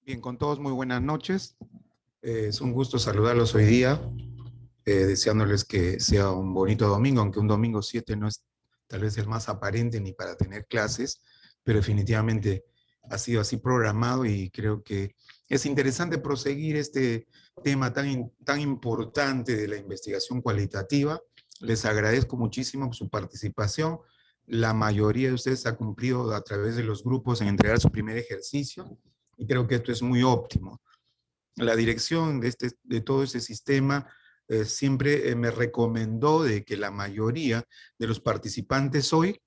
Bien, con todos muy buenas noches. Es un gusto saludarlos hoy día, deseándoles que sea un bonito domingo, aunque un domingo 7 no es tal vez el más aparente ni para tener clases, pero definitivamente ha sido así programado y creo que es interesante proseguir este tema tan importante de la investigación cualitativa. Les agradezco muchísimo su participación. La mayoría de ustedes ha cumplido a través de los grupos en entregar su primer ejercicio y creo que esto es muy óptimo. La dirección de todo ese sistema siempre me recomendó de que la mayoría de los participantes hoy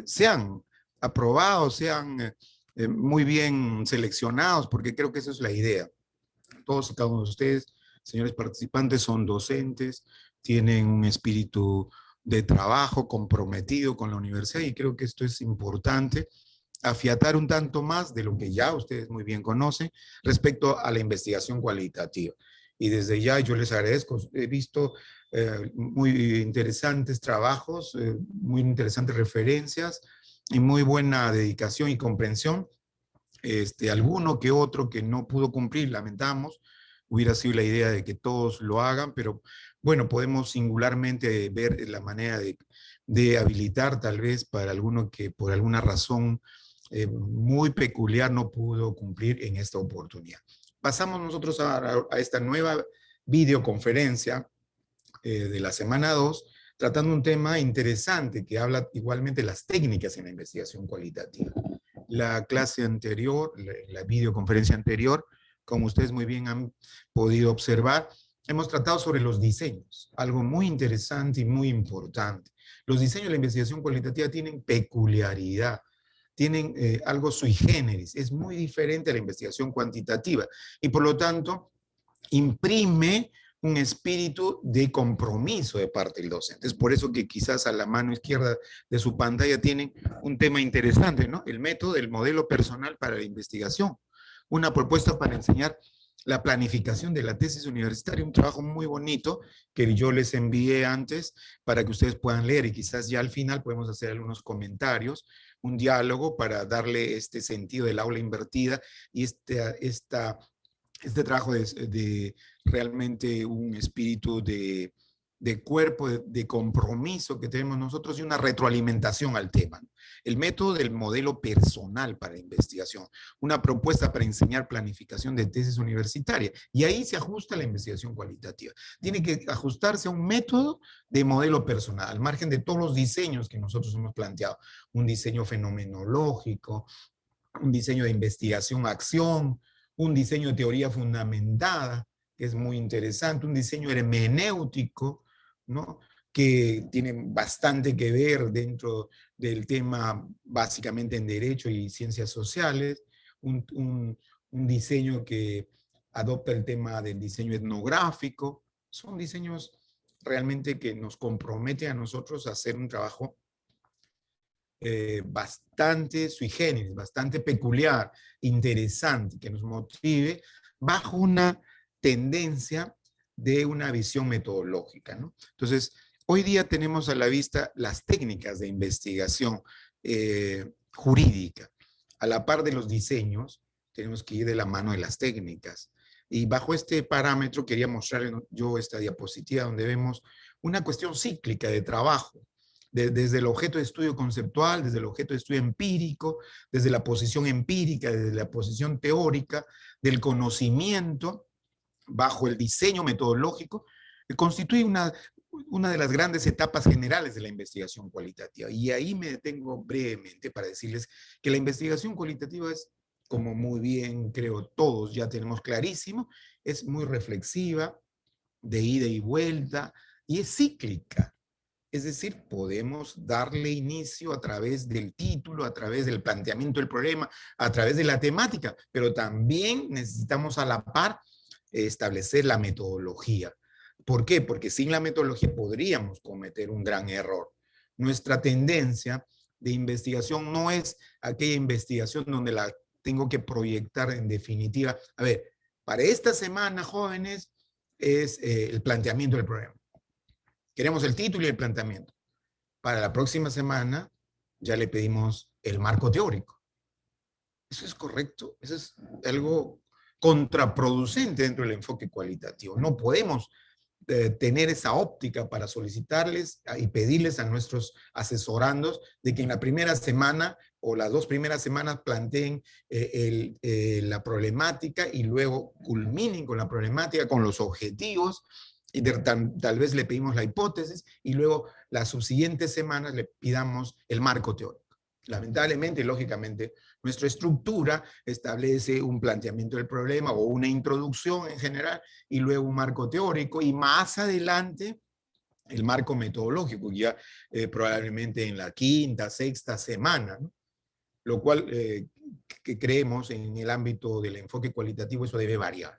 sean aprobados, sean muy bien seleccionados, porque creo que esa es la idea. Todos y cada uno de ustedes, señores participantes, son docentes, tienen un espíritu de trabajo comprometido con la universidad y creo que esto es importante afiatar un tanto más de lo que ya ustedes muy bien conocen respecto a la investigación cualitativa. Y desde ya yo les agradezco. He visto muy interesantes trabajos, muy interesantes referencias y muy buena dedicación y comprensión. Alguno que otro que no pudo cumplir, lamentamos, hubiera sido la idea de que todos lo hagan, pero bueno, podemos singularmente ver la manera de habilitar tal vez para alguno que por alguna razón muy peculiar no pudo cumplir en esta oportunidad. Pasamos nosotros a esta nueva videoconferencia de la semana 2, tratando un tema interesante que habla igualmente de las técnicas en la investigación cualitativa. La clase anterior, la videoconferencia anterior, como ustedes muy bien han podido observar, hemos tratado sobre los diseños, algo muy interesante y muy importante. Los diseños de la investigación cualitativa tienen peculiaridad, tienen algo sui generis, es muy diferente a la investigación cuantitativa y por lo tanto imprime un espíritu de compromiso de parte del docente. Es por eso que quizás a la mano izquierda de su pantalla tienen un tema interesante, ¿no? El método del modelo personal para la investigación. Una propuesta para enseñar la planificación de la tesis universitaria, un trabajo muy bonito que yo les envié antes para que ustedes puedan leer y quizás ya al final podemos hacer algunos comentarios, un diálogo para darle este sentido del aula invertida y este trabajo de realmente un espíritu de cuerpo, de compromiso que tenemos nosotros y una retroalimentación al tema. El método del modelo personal para la investigación, una propuesta para enseñar planificación de tesis universitaria. Y ahí se ajusta la investigación cualitativa. Tiene que ajustarse a un método de modelo personal, al margen de todos los diseños que nosotros hemos planteado. Un diseño fenomenológico, un diseño de investigación-acción, un diseño de teoría fundamentada, que es muy interesante, un diseño hermenéutico, ¿no? Que tiene bastante que ver dentro del tema básicamente en derecho y ciencias sociales, un diseño que adopta el tema del diseño etnográfico. Son diseños realmente que nos comprometen a nosotros a hacer un trabajo bastante sui generis, bastante peculiar, interesante, que nos motive bajo una tendencia de una visión metodológica, ¿no? Entonces, hoy día tenemos a la vista las técnicas de investigación jurídica. A la par de los diseños, tenemos que ir de la mano de las técnicas. Y bajo este parámetro quería mostrarles yo esta diapositiva donde vemos una cuestión cíclica de trabajo desde el objeto de estudio conceptual, desde el objeto de estudio empírico, desde la posición empírica, desde la posición teórica, del conocimiento, bajo el diseño metodológico, que constituye una de las grandes etapas generales de la investigación cualitativa. Y ahí me detengo brevemente para decirles que la investigación cualitativa es, como muy bien creo todos ya tenemos clarísimo, es muy reflexiva, de ida y vuelta, y es cíclica. Es decir, podemos darle inicio a través del título, a través del planteamiento del problema, a través de la temática, pero también necesitamos a la par establecer la metodología. ¿Por qué? Porque sin la metodología podríamos cometer un gran error. Nuestra tendencia de investigación no es aquella investigación donde la tengo que proyectar en definitiva. A ver, para esta semana, jóvenes, es el planteamiento del problema. Queremos el título y el planteamiento. Para la próxima semana ya le pedimos el marco teórico. Eso es correcto, eso es algo contraproducente dentro del enfoque cualitativo. No podemos tener esa óptica para solicitarles y pedirles a nuestros asesorandos de que en la primera semana o las 2 primeras semanas planteen la problemática y luego culminen con la problemática, con los objetivos, y tal vez le pedimos la hipótesis y luego las subsiguientes semanas le pidamos el marco teórico. Lamentablemente, lógicamente, nuestra estructura establece un planteamiento del problema o una introducción en general y luego un marco teórico y más adelante el marco metodológico, ya probablemente en la quinta, sexta semana, ¿no? Lo cual que creemos en el ámbito del enfoque cualitativo eso debe variar.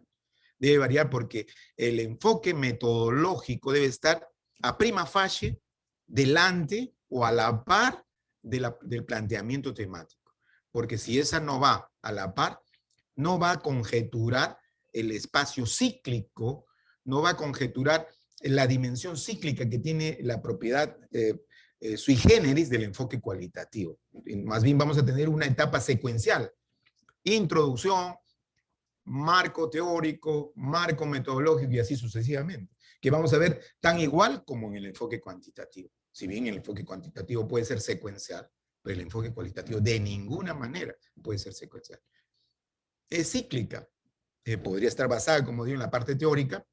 Debe variar porque el enfoque metodológico debe estar a prima facie delante o a la par del planteamiento temático. Porque si esa no va a la par, no va a conjeturar el espacio cíclico, no va a conjeturar la dimensión cíclica que tiene la propiedad sui generis del enfoque cualitativo. Más bien vamos a tener una etapa secuencial. Introducción, marco teórico, marco metodológico y así sucesivamente, que vamos a ver tan igual como en el enfoque cuantitativo. Si bien el enfoque cuantitativo puede ser secuencial, pero el enfoque cualitativo de ninguna manera puede ser secuencial. Es cíclica, podría estar basada, como digo, en la parte teórica,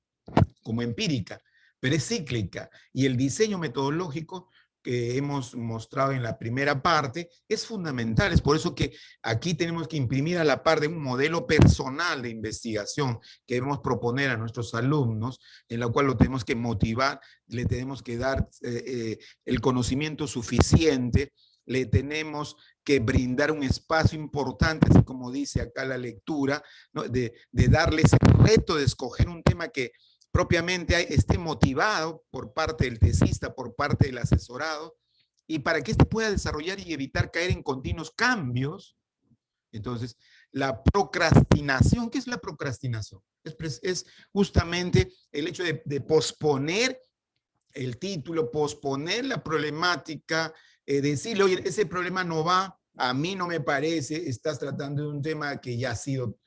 como empírica, pero es cíclica. Y el diseño metodológico que hemos mostrado en la primera parte es fundamental. Es por eso que aquí tenemos que imprimir a la par de un modelo personal de investigación que debemos proponer a nuestros alumnos, en la cual lo tenemos que motivar, le tenemos que dar el conocimiento suficiente, le tenemos que brindar un espacio importante, así como dice acá la lectura, ¿no? de darles el reto de escoger un tema que propiamente esté motivado por parte del tesista, por parte del asesorado, y para que éste pueda desarrollar y evitar caer en continuos cambios. Entonces, la procrastinación, ¿qué es la procrastinación? Es justamente el hecho de posponer el título, posponer la problemática, decirle, oye, ese problema no va, a mí no me parece, estás tratando de un tema que ya ha sido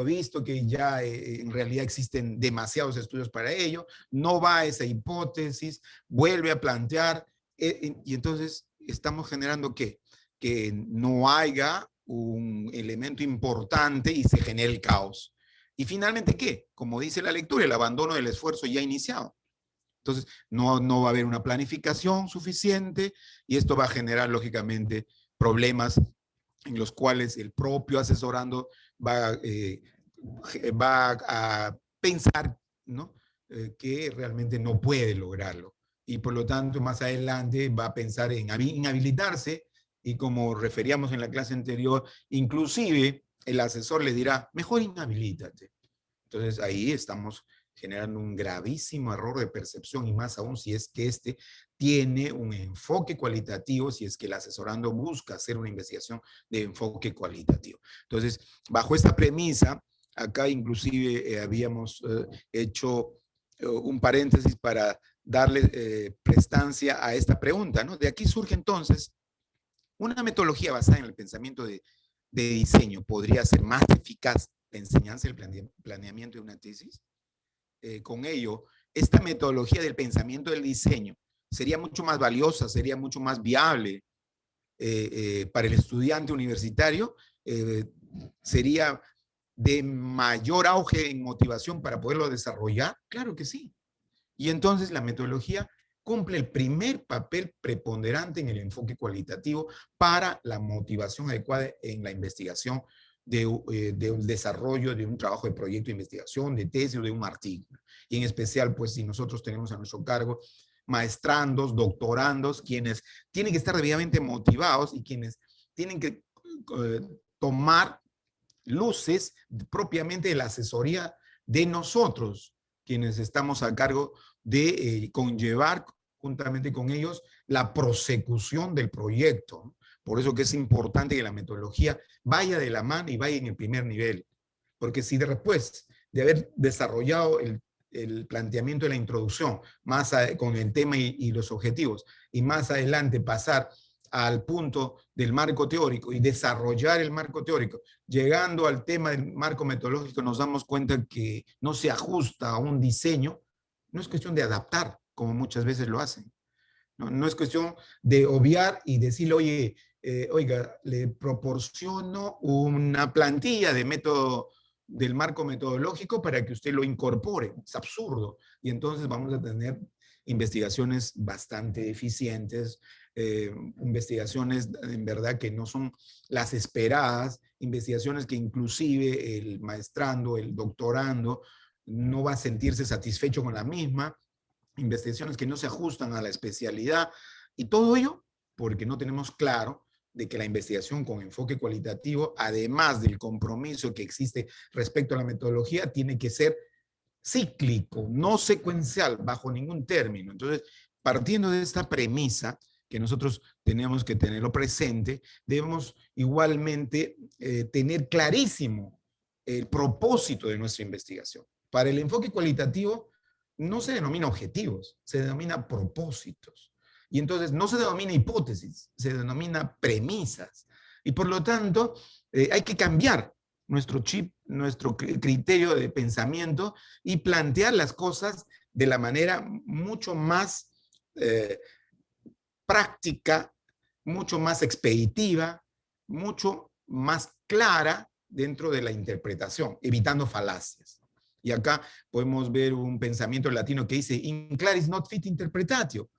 visto, que ya en realidad existen demasiados estudios para ello, no va a esa hipótesis, vuelve a plantear, y entonces estamos generando ¿qué? Que no haya un elemento importante y se genere el caos. Y finalmente, ¿qué? Como dice la lectura, el abandono del esfuerzo ya iniciado. Entonces, no va a haber una planificación suficiente y esto va a generar, lógicamente, problemas en los cuales el propio asesorando va a pensar, ¿no? Que realmente no puede lograrlo. Y por lo tanto, más adelante va a pensar en inhabilitarse y como referíamos en la clase anterior, inclusive el asesor le dirá, mejor inhabilítate. Entonces ahí estamos generando un gravísimo error de percepción y más aún si es que este tiene un enfoque cualitativo, si es que el asesorando busca hacer una investigación de enfoque cualitativo. Entonces, bajo esta premisa, acá inclusive habíamos hecho un paréntesis para darle prestancia a esta pregunta, ¿no? De aquí surge entonces una metodología basada en el pensamiento de diseño. ¿Podría ser más eficaz la enseñanza y el planeamiento de una tesis? Con ello, esta metodología del pensamiento del diseño sería mucho más valiosa, sería mucho más viable para el estudiante universitario, sería de mayor auge en motivación para poderlo desarrollar. Claro que sí. Y entonces la metodología cumple el primer papel preponderante en el enfoque cualitativo para la motivación adecuada en la investigación de un desarrollo de un trabajo de proyecto de investigación, de tesis o de un artículo. Y en especial, pues, si nosotros tenemos a nuestro cargo maestrandos, doctorandos, quienes tienen que estar debidamente motivados y quienes tienen que tomar luces propiamente de la asesoría de nosotros, quienes estamos a cargo de conllevar juntamente con ellos la prosecución del proyecto. Por eso que es importante que la metodología vaya de la mano y vaya en el primer nivel. Porque si después de haber desarrollado el planteamiento de la introducción, con el tema y los objetivos, y más adelante pasar al punto del marco teórico y desarrollar el marco teórico, llegando al tema del marco metodológico, nos damos cuenta que no se ajusta a un diseño, no es cuestión de adaptar, como muchas veces lo hacen. No es cuestión de obviar y decirle, oye, oiga, le proporciono una plantilla de método del marco metodológico para que usted lo incorpore. Es absurdo. Y entonces vamos a tener investigaciones bastante eficientes, investigaciones en verdad que no son las esperadas, investigaciones que inclusive el maestrando, el doctorando, no va a sentirse satisfecho con la misma, investigaciones que no se ajustan a la especialidad, y todo ello porque no tenemos claro de que la investigación con enfoque cualitativo, además del compromiso que existe respecto a la metodología, tiene que ser cíclico, no secuencial, bajo ningún término. Entonces, partiendo de esta premisa, que nosotros tenemos que tenerlo presente, debemos igualmente tener clarísimo el propósito de nuestra investigación. Para el enfoque cualitativo no se denomina objetivos, se denomina propósitos. Y entonces no se denomina hipótesis, se denomina premisas. Y por lo tanto, hay que cambiar nuestro chip, nuestro criterio de pensamiento y plantear las cosas de la manera mucho más práctica, mucho más expeditiva, mucho más clara dentro de la interpretación, evitando falacias. Y acá podemos ver un pensamiento latino que dice, in claris not fit interpretatio.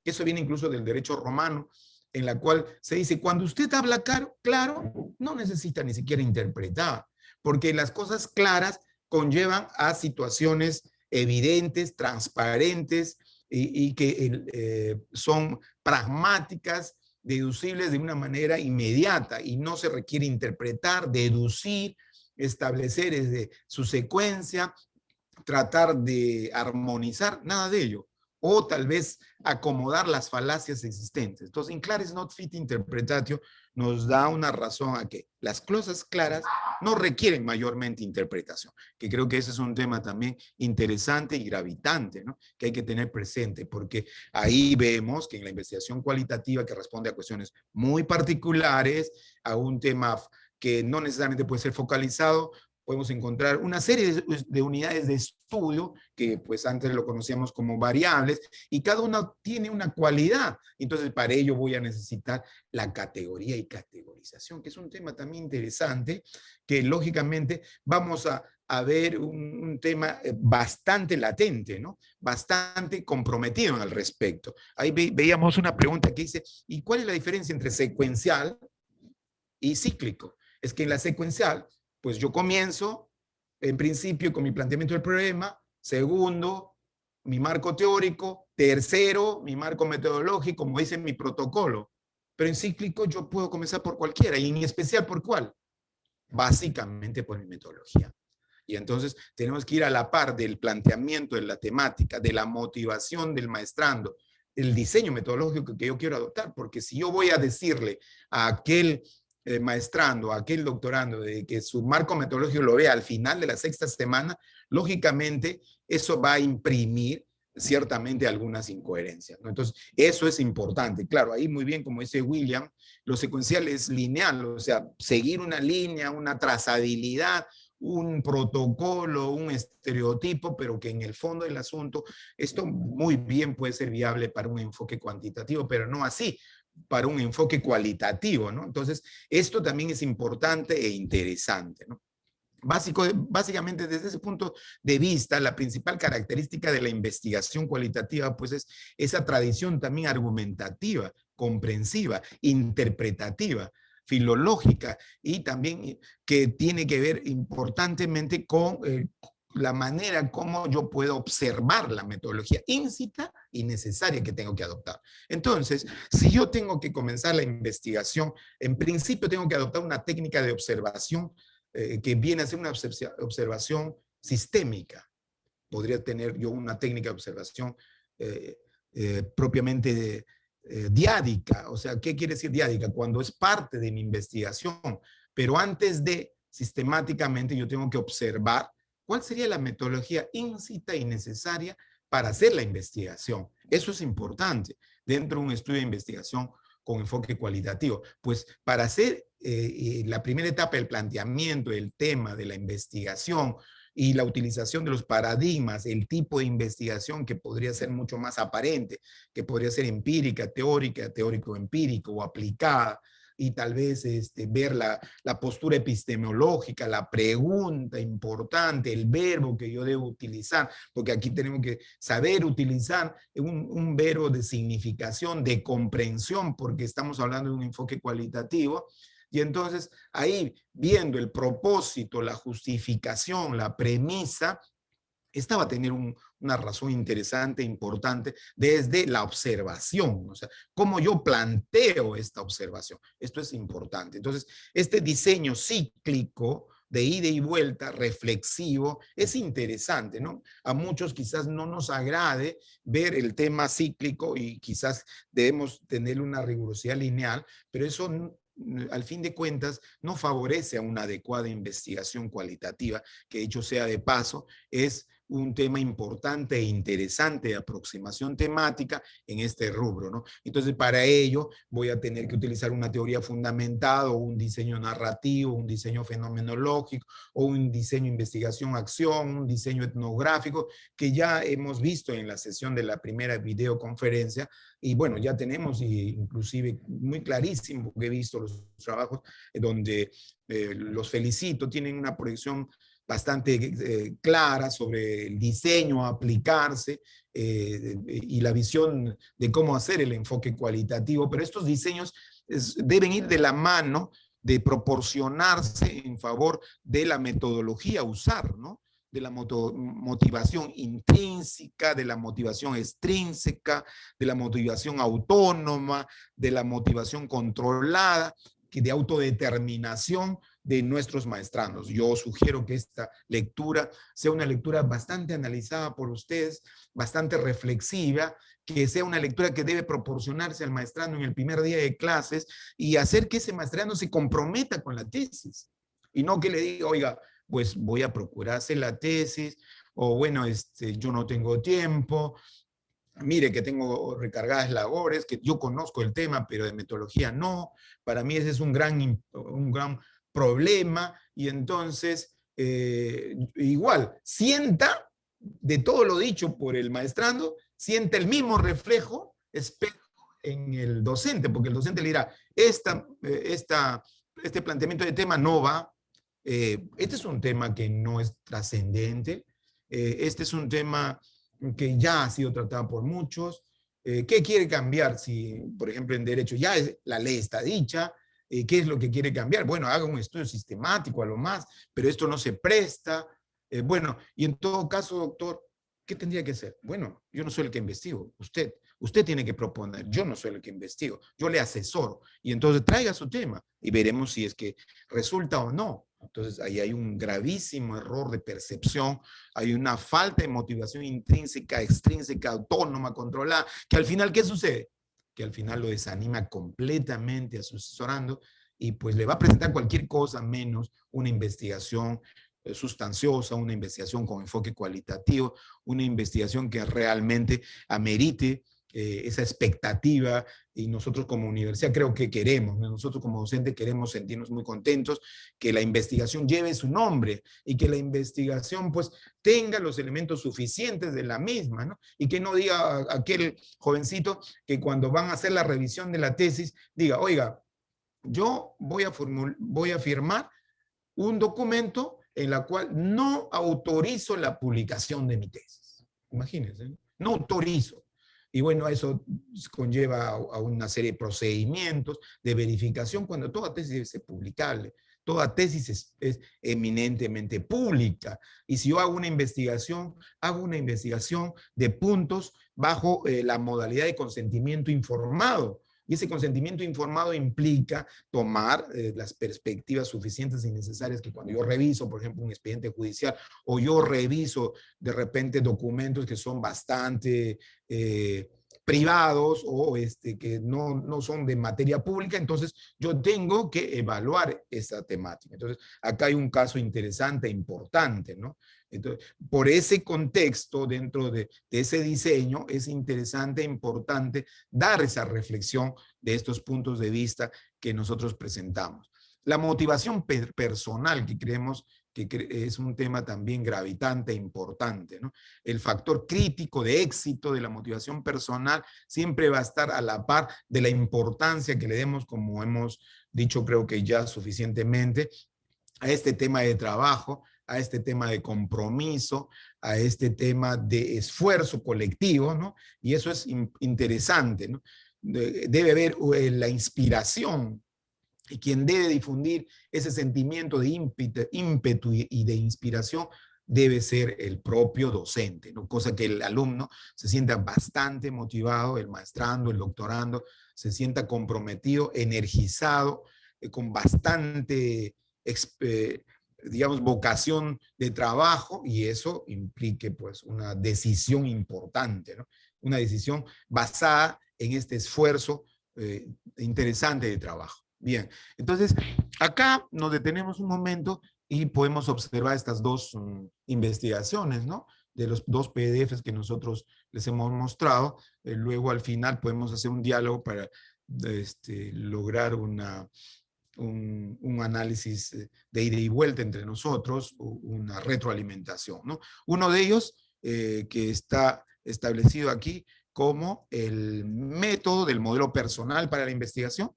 Eso viene incluso del derecho romano, en la cual se dice, cuando usted habla claro, no necesita ni siquiera interpretar, porque las cosas claras conllevan a situaciones evidentes, transparentes y que son pragmáticas, deducibles de una manera inmediata y no se requiere interpretar, deducir, establecer desde su secuencia, tratar de armonizar, nada de ello. O tal vez acomodar las falacias existentes. Entonces, in claris not fit interpretatio nos da una razón a que las cosas claras no requieren mayormente interpretación, que creo que ese es un tema también interesante y gravitante, ¿no? Que hay que tener presente, porque ahí vemos que en la investigación cualitativa que responde a cuestiones muy particulares, a un tema que no necesariamente puede ser focalizado, podemos encontrar una serie de unidades de estudio que pues antes lo conocíamos como variables y cada una tiene una cualidad. Entonces para ello voy a necesitar la categoría y categorización, que es un tema también interesante que lógicamente vamos a ver un tema bastante latente, ¿no? Bastante comprometido al respecto. Ahí veíamos una pregunta que dice, ¿y cuál es la diferencia entre secuencial y cíclico? Es que en la secuencial pues yo comienzo, en principio, con mi planteamiento del problema, segundo, mi marco teórico, tercero, mi marco metodológico, como dice mi protocolo. Pero en cíclico yo puedo comenzar por cualquiera, y en especial por cuál. Básicamente por mi metodología. Y entonces tenemos que ir a la par del planteamiento de la temática, de la motivación del maestrando, el diseño metodológico que yo quiero adoptar, porque si yo voy a decirle a aquel maestrando, a aquel doctorando, de que su marco metodológico lo vea al final de la sexta semana, lógicamente eso va a imprimir ciertamente algunas incoherencias, ¿no? Entonces, eso es importante. Claro, ahí muy bien, como dice William, lo secuencial es lineal, o sea, seguir una línea, una trazabilidad, un protocolo, un estereotipo, pero que en el fondo del asunto esto muy bien puede ser viable para un enfoque cuantitativo, pero no así para un enfoque cualitativo, ¿no? Entonces, esto también es importante e interesante, ¿no? Básicamente, desde ese punto de vista, la principal característica de la investigación cualitativa, pues es esa tradición también argumentativa, comprensiva, interpretativa, filológica y también que tiene que ver importantemente con la manera como yo puedo observar la metodología íncita y necesaria que tengo que adoptar. Entonces, si yo tengo que comenzar la investigación, en principio tengo que adoptar una técnica de observación que viene a ser una observación sistémica. Podría tener yo una técnica de observación propiamente diádica. O sea, ¿qué quiere decir diádica? Cuando es parte de mi investigación, pero antes de sistemáticamente yo tengo que observar cuál sería la metodología íncita y necesaria para hacer la investigación. Eso es importante dentro de un estudio de investigación con enfoque cualitativo? Pues para hacer la primera etapa del planteamiento del tema de la investigación y la utilización de los paradigmas, el tipo de investigación que podría ser mucho más aparente, que podría ser empírica, teórica, teórico-empírico o aplicada, y tal vez ver la postura epistemológica, la pregunta importante, el verbo que yo debo utilizar, porque aquí tenemos que saber utilizar un verbo de significación, de comprensión, porque estamos hablando de un enfoque cualitativo. Y entonces ahí, viendo el propósito, la justificación, la premisa, esta va a tener una razón interesante, importante, desde la observación, o sea, cómo yo planteo esta observación. Esto es importante. Entonces, este diseño cíclico de ida y vuelta, reflexivo, es interesante, ¿no? A muchos quizás no nos agrade ver el tema cíclico y quizás debemos tener una rigurosidad lineal, pero eso al fin de cuentas no favorece a una adecuada investigación cualitativa, que dicho sea de paso, es un tema importante e interesante de aproximación temática en este rubro, ¿no? Entonces, para ello voy a tener que utilizar una teoría fundamentada o un diseño narrativo, un diseño fenomenológico o un diseño investigación-acción, un diseño etnográfico, que ya hemos visto en la sesión de la primera videoconferencia. Y bueno, ya tenemos, inclusive muy clarísimo, que he visto los trabajos donde los felicito, tienen una proyección bastante clara sobre el diseño a aplicarse y la visión de cómo hacer el enfoque cualitativo, pero estos diseños deben ir de la mano de proporcionarse en favor de la metodología a usar, ¿no? De la motivación intrínseca, de la motivación extrínseca, de la motivación autónoma, de la motivación controlada, de autodeterminación de nuestros maestrandos. Yo sugiero que esta lectura sea una lectura bastante analizada por ustedes, bastante reflexiva, que sea una lectura que debe proporcionarse al maestrando en el primer día de clases y hacer que ese maestrando se comprometa con la tesis. Y no que le diga, oiga, pues voy a procurar hacer la tesis, o bueno, yo no tengo tiempo, mire que tengo recargadas labores, que yo conozco el tema, pero de metodología no. Para mí ese es un gran problema, y entonces igual, sienta de todo lo dicho por el maestrando, sienta el mismo reflejo, espero, en el docente, porque el docente le dirá, este planteamiento de tema no va, este es un tema que no es trascendente, este es un tema que ya ha sido tratado por muchos. ¿Qué quiere cambiar? Si, por ejemplo, en derecho ya la ley está dicha, ¿qué es lo que quiere cambiar? Bueno, haga un estudio sistemático a lo más, pero esto no se presta. Bueno, y en todo caso, doctor, ¿qué tendría que hacer? Bueno, yo no soy el que investigo, usted tiene que proponer, yo no soy el que investigo, yo le asesoro, y entonces traiga su tema y veremos si es que resulta o no. Entonces ahí hay un gravísimo error de percepción, hay una falta de motivación intrínseca, extrínseca, autónoma, controlada, que al final, ¿qué sucede? Que al final lo desanima completamente a su asesorando y pues le va a presentar cualquier cosa menos una investigación sustanciosa, una investigación con enfoque cualitativo, una investigación que realmente amerite esa expectativa, y nosotros como universidad creo que queremos, ¿no? Nosotros como docentes queremos sentirnos muy contentos, que la investigación lleve su nombre y que la investigación pues tenga los elementos suficientes de la misma, ¿no? Y que no diga aquel jovencito que cuando van a hacer la revisión de la tesis diga, oiga, yo voy a firmar un documento en la cual no autorizo la publicación de mi tesis. Imagínense, ¿no? No autorizo. Y bueno, eso conlleva a una serie de procedimientos de verificación cuando toda tesis debe ser publicable. Toda tesis es eminentemente pública. Y si yo hago una investigación de puntos bajo la modalidad de consentimiento informado. Y ese consentimiento informado implica tomar las perspectivas suficientes y necesarias que cuando yo reviso, por ejemplo, un expediente judicial, o yo reviso de repente documentos que son bastante privados o que no son de materia pública, entonces yo tengo que evaluar esa temática. Entonces, acá hay un caso interesante e importante, ¿no? Entonces, por ese contexto, dentro de ese diseño, es interesante e importante dar esa reflexión de estos puntos de vista que nosotros presentamos. La motivación personal, que creemos que es un tema también gravitante e importante, ¿no? El factor crítico de éxito de la motivación personal siempre va a estar a la par de la importancia que le demos, como hemos dicho creo que ya suficientemente, a este tema de trabajo, a este tema de compromiso, a este tema de esfuerzo colectivo, ¿no? Y eso es interesante, ¿no? Debe haber la inspiración, y quien debe difundir ese sentimiento de ímpetu y de inspiración debe ser el propio docente, ¿no? Cosa que el alumno se sienta bastante motivado, el maestrando, el doctorando, se sienta comprometido, energizado, con bastante, digamos, vocación de trabajo, y eso implique pues una decisión importante, ¿no? Una decisión basada en este esfuerzo interesante de trabajo. Bien, entonces acá nos detenemos un momento y podemos observar estas dos investigaciones, ¿no? De los dos PDFs que nosotros les hemos mostrado. Luego al final podemos hacer un diálogo para lograr un análisis de ida y vuelta entre nosotros, una retroalimentación, ¿no? Uno de ellos, que está establecido aquí como el método del modelo personal para la investigación,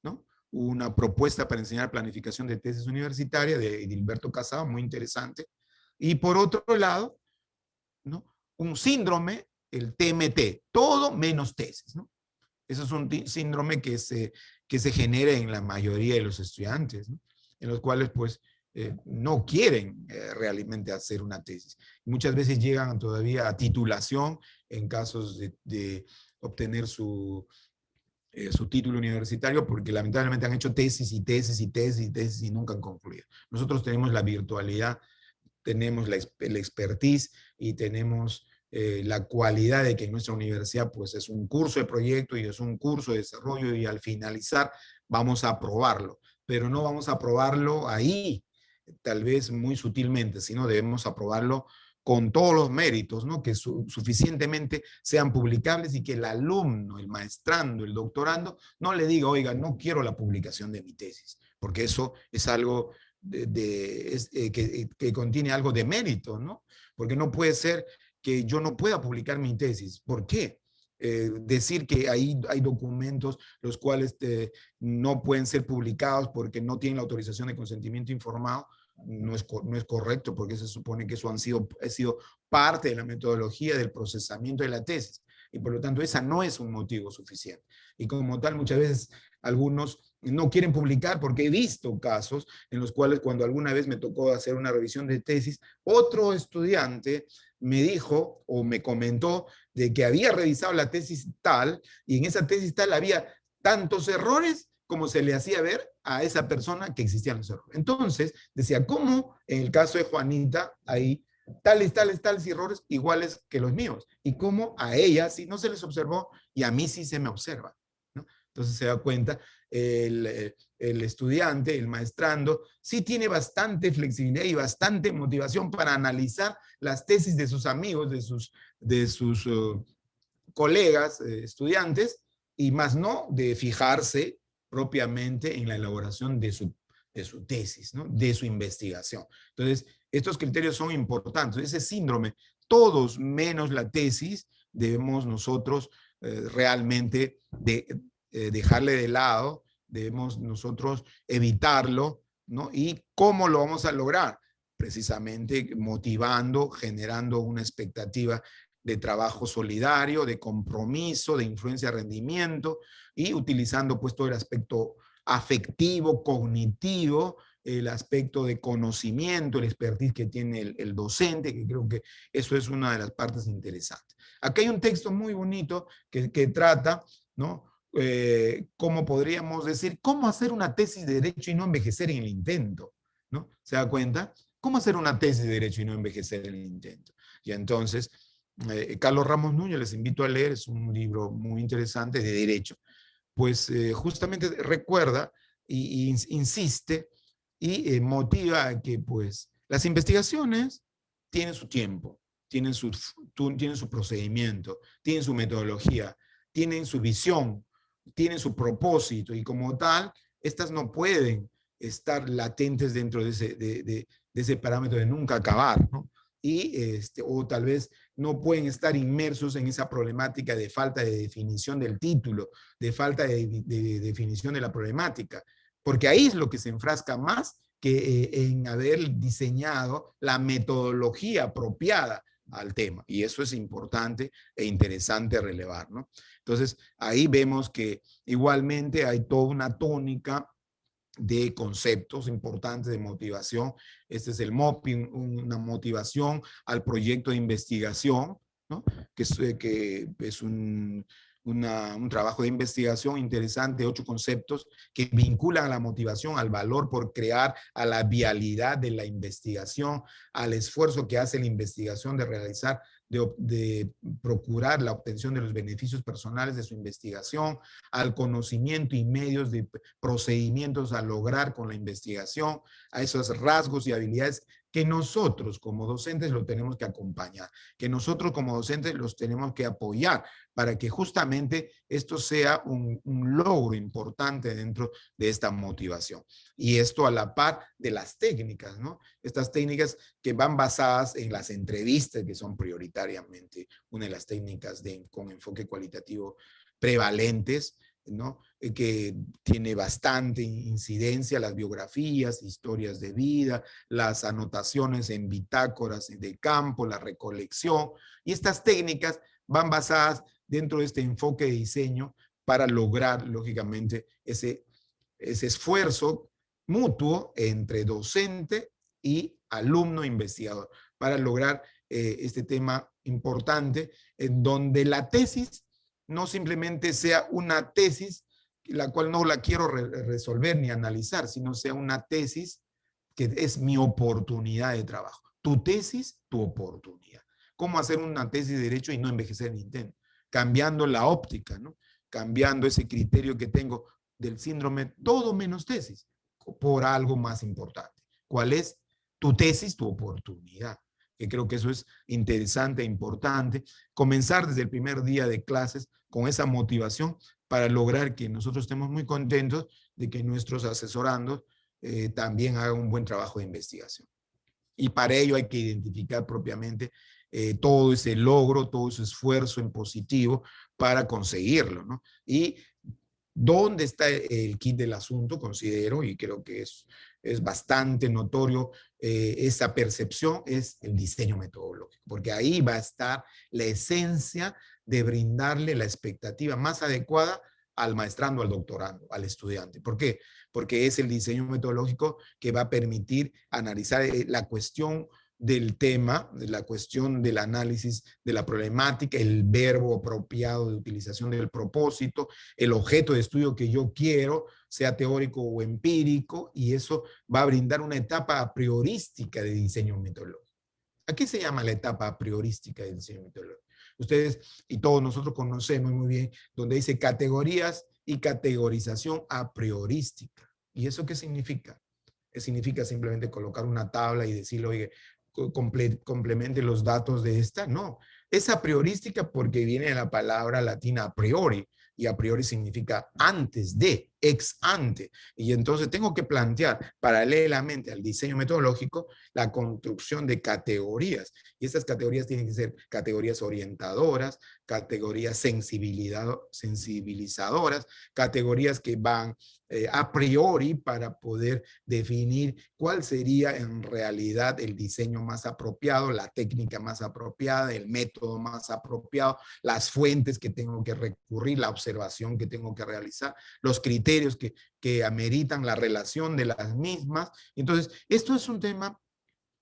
¿no? Una propuesta para enseñar planificación de tesis universitaria de Edilberto Casado, muy interesante. Y por otro lado, ¿no? Un síndrome, el TMT, todo menos tesis, ¿no? Eso es un síndrome que se genera en la mayoría de los estudiantes, ¿no? En los cuales pues no quieren realmente hacer una tesis. Muchas veces llegan todavía a titulación en casos de obtener su título universitario, porque lamentablemente han hecho tesis y tesis y tesis y tesis y nunca han concluido. Nosotros tenemos la virtualidad, tenemos la expertise y tenemos la cualidad de que en nuestra universidad pues es un curso de proyecto y es un curso de desarrollo, y al finalizar vamos a aprobarlo, pero no vamos a aprobarlo ahí, tal vez muy sutilmente, sino debemos aprobarlo con todos los méritos, ¿no? Que suficientemente sean publicables y que el alumno, el maestrando, el doctorando, no le diga, oiga, no quiero la publicación de mi tesis, porque eso es algo que contiene algo de mérito, ¿no? Porque no puede ser que yo no pueda publicar mi tesis. ¿Por qué? Decir que ahí hay documentos los cuales no pueden ser publicados porque no tienen la autorización de consentimiento informado, no es correcto, porque se supone que eso ha sido parte de la metodología del procesamiento de la tesis, y por lo tanto esa no es un motivo suficiente. Y como tal, muchas veces algunos no quieren publicar, porque he visto casos en los cuales cuando alguna vez me tocó hacer una revisión de tesis, otro estudiante me dijo o me comentó de que había revisado la tesis tal, y en esa tesis tal había tantos errores como se le hacía ver a esa persona que existían los errores. Entonces, decía, ¿cómo en el caso de Juanita hay tales errores iguales que los míos? Y cómo a ella sí no se les observó y a mí sí se me observa, ¿no? Entonces se da cuenta, el estudiante, el maestrando, sí tiene bastante flexibilidad y bastante motivación para analizar las tesis de sus amigos, de sus colegas, estudiantes, y más no de fijarse propiamente en la elaboración de su tesis, ¿no? De su investigación. Entonces, estos criterios son importantes. Ese síndrome, todos menos la tesis, debemos nosotros realmente dejarle de lado, debemos nosotros evitarlo, ¿no? ¿Y cómo lo vamos a lograr? Precisamente motivando, generando una expectativa de trabajo solidario, de compromiso, de influencia de rendimiento, y utilizando pues todo el aspecto afectivo, cognitivo, el aspecto de conocimiento, el expertise que tiene el docente, que creo que eso es una de las partes interesantes. Aquí hay un texto muy bonito que trata, ¿no? ¿Cómo podríamos decir? ¿Cómo hacer una tesis de derecho y no envejecer en el intento? ¿No? ¿Se da cuenta? ¿Cómo hacer una tesis de derecho y no envejecer en el intento? Y entonces, Carlos Ramos Núñez, les invito a leer, es un libro muy interesante de derecho, pues justamente recuerda y insiste y motiva a que pues las investigaciones tienen su tiempo, tienen su procedimiento, tienen su metodología, tienen su visión, tienen su propósito y como tal, estas no pueden estar latentes dentro de ese parámetro de nunca acabar, ¿no? O tal vez no pueden estar inmersos en esa problemática de falta de definición del título, de falta de definición de la problemática, porque ahí es lo que se enfrasca más que en haber diseñado la metodología apropiada al tema. Y eso es importante e interesante relevar, ¿no? Entonces, ahí vemos que igualmente hay toda una tónica de conceptos importantes de motivación. Este es el MOPI, una motivación al proyecto de investigación, ¿no? Que es un trabajo de investigación interesante, 8 conceptos que vinculan a la motivación, al valor por crear, a la vialidad de la investigación, al esfuerzo que hace la investigación de realizar, de procurar la obtención de los beneficios personales de su investigación, al conocimiento y medios de procedimientos a lograr con la investigación, a esos rasgos y habilidades que nosotros como docentes lo tenemos que acompañar, que nosotros como docentes los tenemos que apoyar para que justamente esto sea un logro importante dentro de esta motivación. Y esto a la par de las técnicas, ¿no? Estas técnicas que van basadas en las entrevistas, que son prioritariamente una de las técnicas con enfoque cualitativo prevalentes, ¿no? Que tiene bastante incidencia, las biografías, historias de vida, las anotaciones en bitácoras de campo, la recolección, y estas técnicas van basadas dentro de este enfoque de diseño para lograr, lógicamente, ese esfuerzo mutuo entre docente y alumno investigador, para lograr este tema importante, en donde la tesis no simplemente sea una tesis, la cual no la quiero resolver ni analizar, sino sea una tesis que es mi oportunidad de trabajo. Tu tesis, tu oportunidad. ¿Cómo hacer una tesis de derecho y no envejecer en intento? Cambiando la óptica, ¿no? Cambiando ese criterio que tengo del síndrome todo menos tesis, por algo más importante. ¿Cuál es? Tu tesis, tu oportunidad. Que creo que eso es interesante e importante. Comenzar desde el primer día de clases con esa motivación para lograr que nosotros estemos muy contentos de que nuestros asesorandos también hagan un buen trabajo de investigación. Y para ello hay que identificar propiamente todo ese logro, todo ese esfuerzo en positivo para conseguirlo, ¿no? Y ¿dónde está el kit del asunto? Considero, y creo que es bastante notorio esa percepción, es el diseño metodológico, porque ahí va a estar la esencia de brindarle la expectativa más adecuada al maestrando, al doctorando, al estudiante. ¿Por qué? Porque es el diseño metodológico que va a permitir analizar la cuestión del tema, de la cuestión del análisis de la problemática, el verbo apropiado de utilización del propósito, el objeto de estudio que yo quiero, sea teórico o empírico, y eso va a brindar una etapa a priorística de diseño metodológico. ¿A qué se llama la etapa a priorística de diseño metodológico? Ustedes y todos nosotros conocemos muy bien donde dice categorías y categorización a priorística. ¿Y eso qué significa? Significa simplemente colocar una tabla y decirle, oye, complemente los datos de esta. No, es a priorística porque viene de la palabra latina a priori, y a priori significa antes de, ex ante. Y entonces tengo que plantear paralelamente al diseño metodológico la construcción de categorías. Y estas categorías tienen que ser categorías orientadoras, categorías sensibilizadoras, categorías que van a priori para poder definir cuál sería en realidad el diseño más apropiado, la técnica más apropiada, el método más apropiado, las fuentes que tengo que recurrir, la observación que tengo que realizar, los criterios que ameritan la relación de las mismas. Entonces, esto es un tema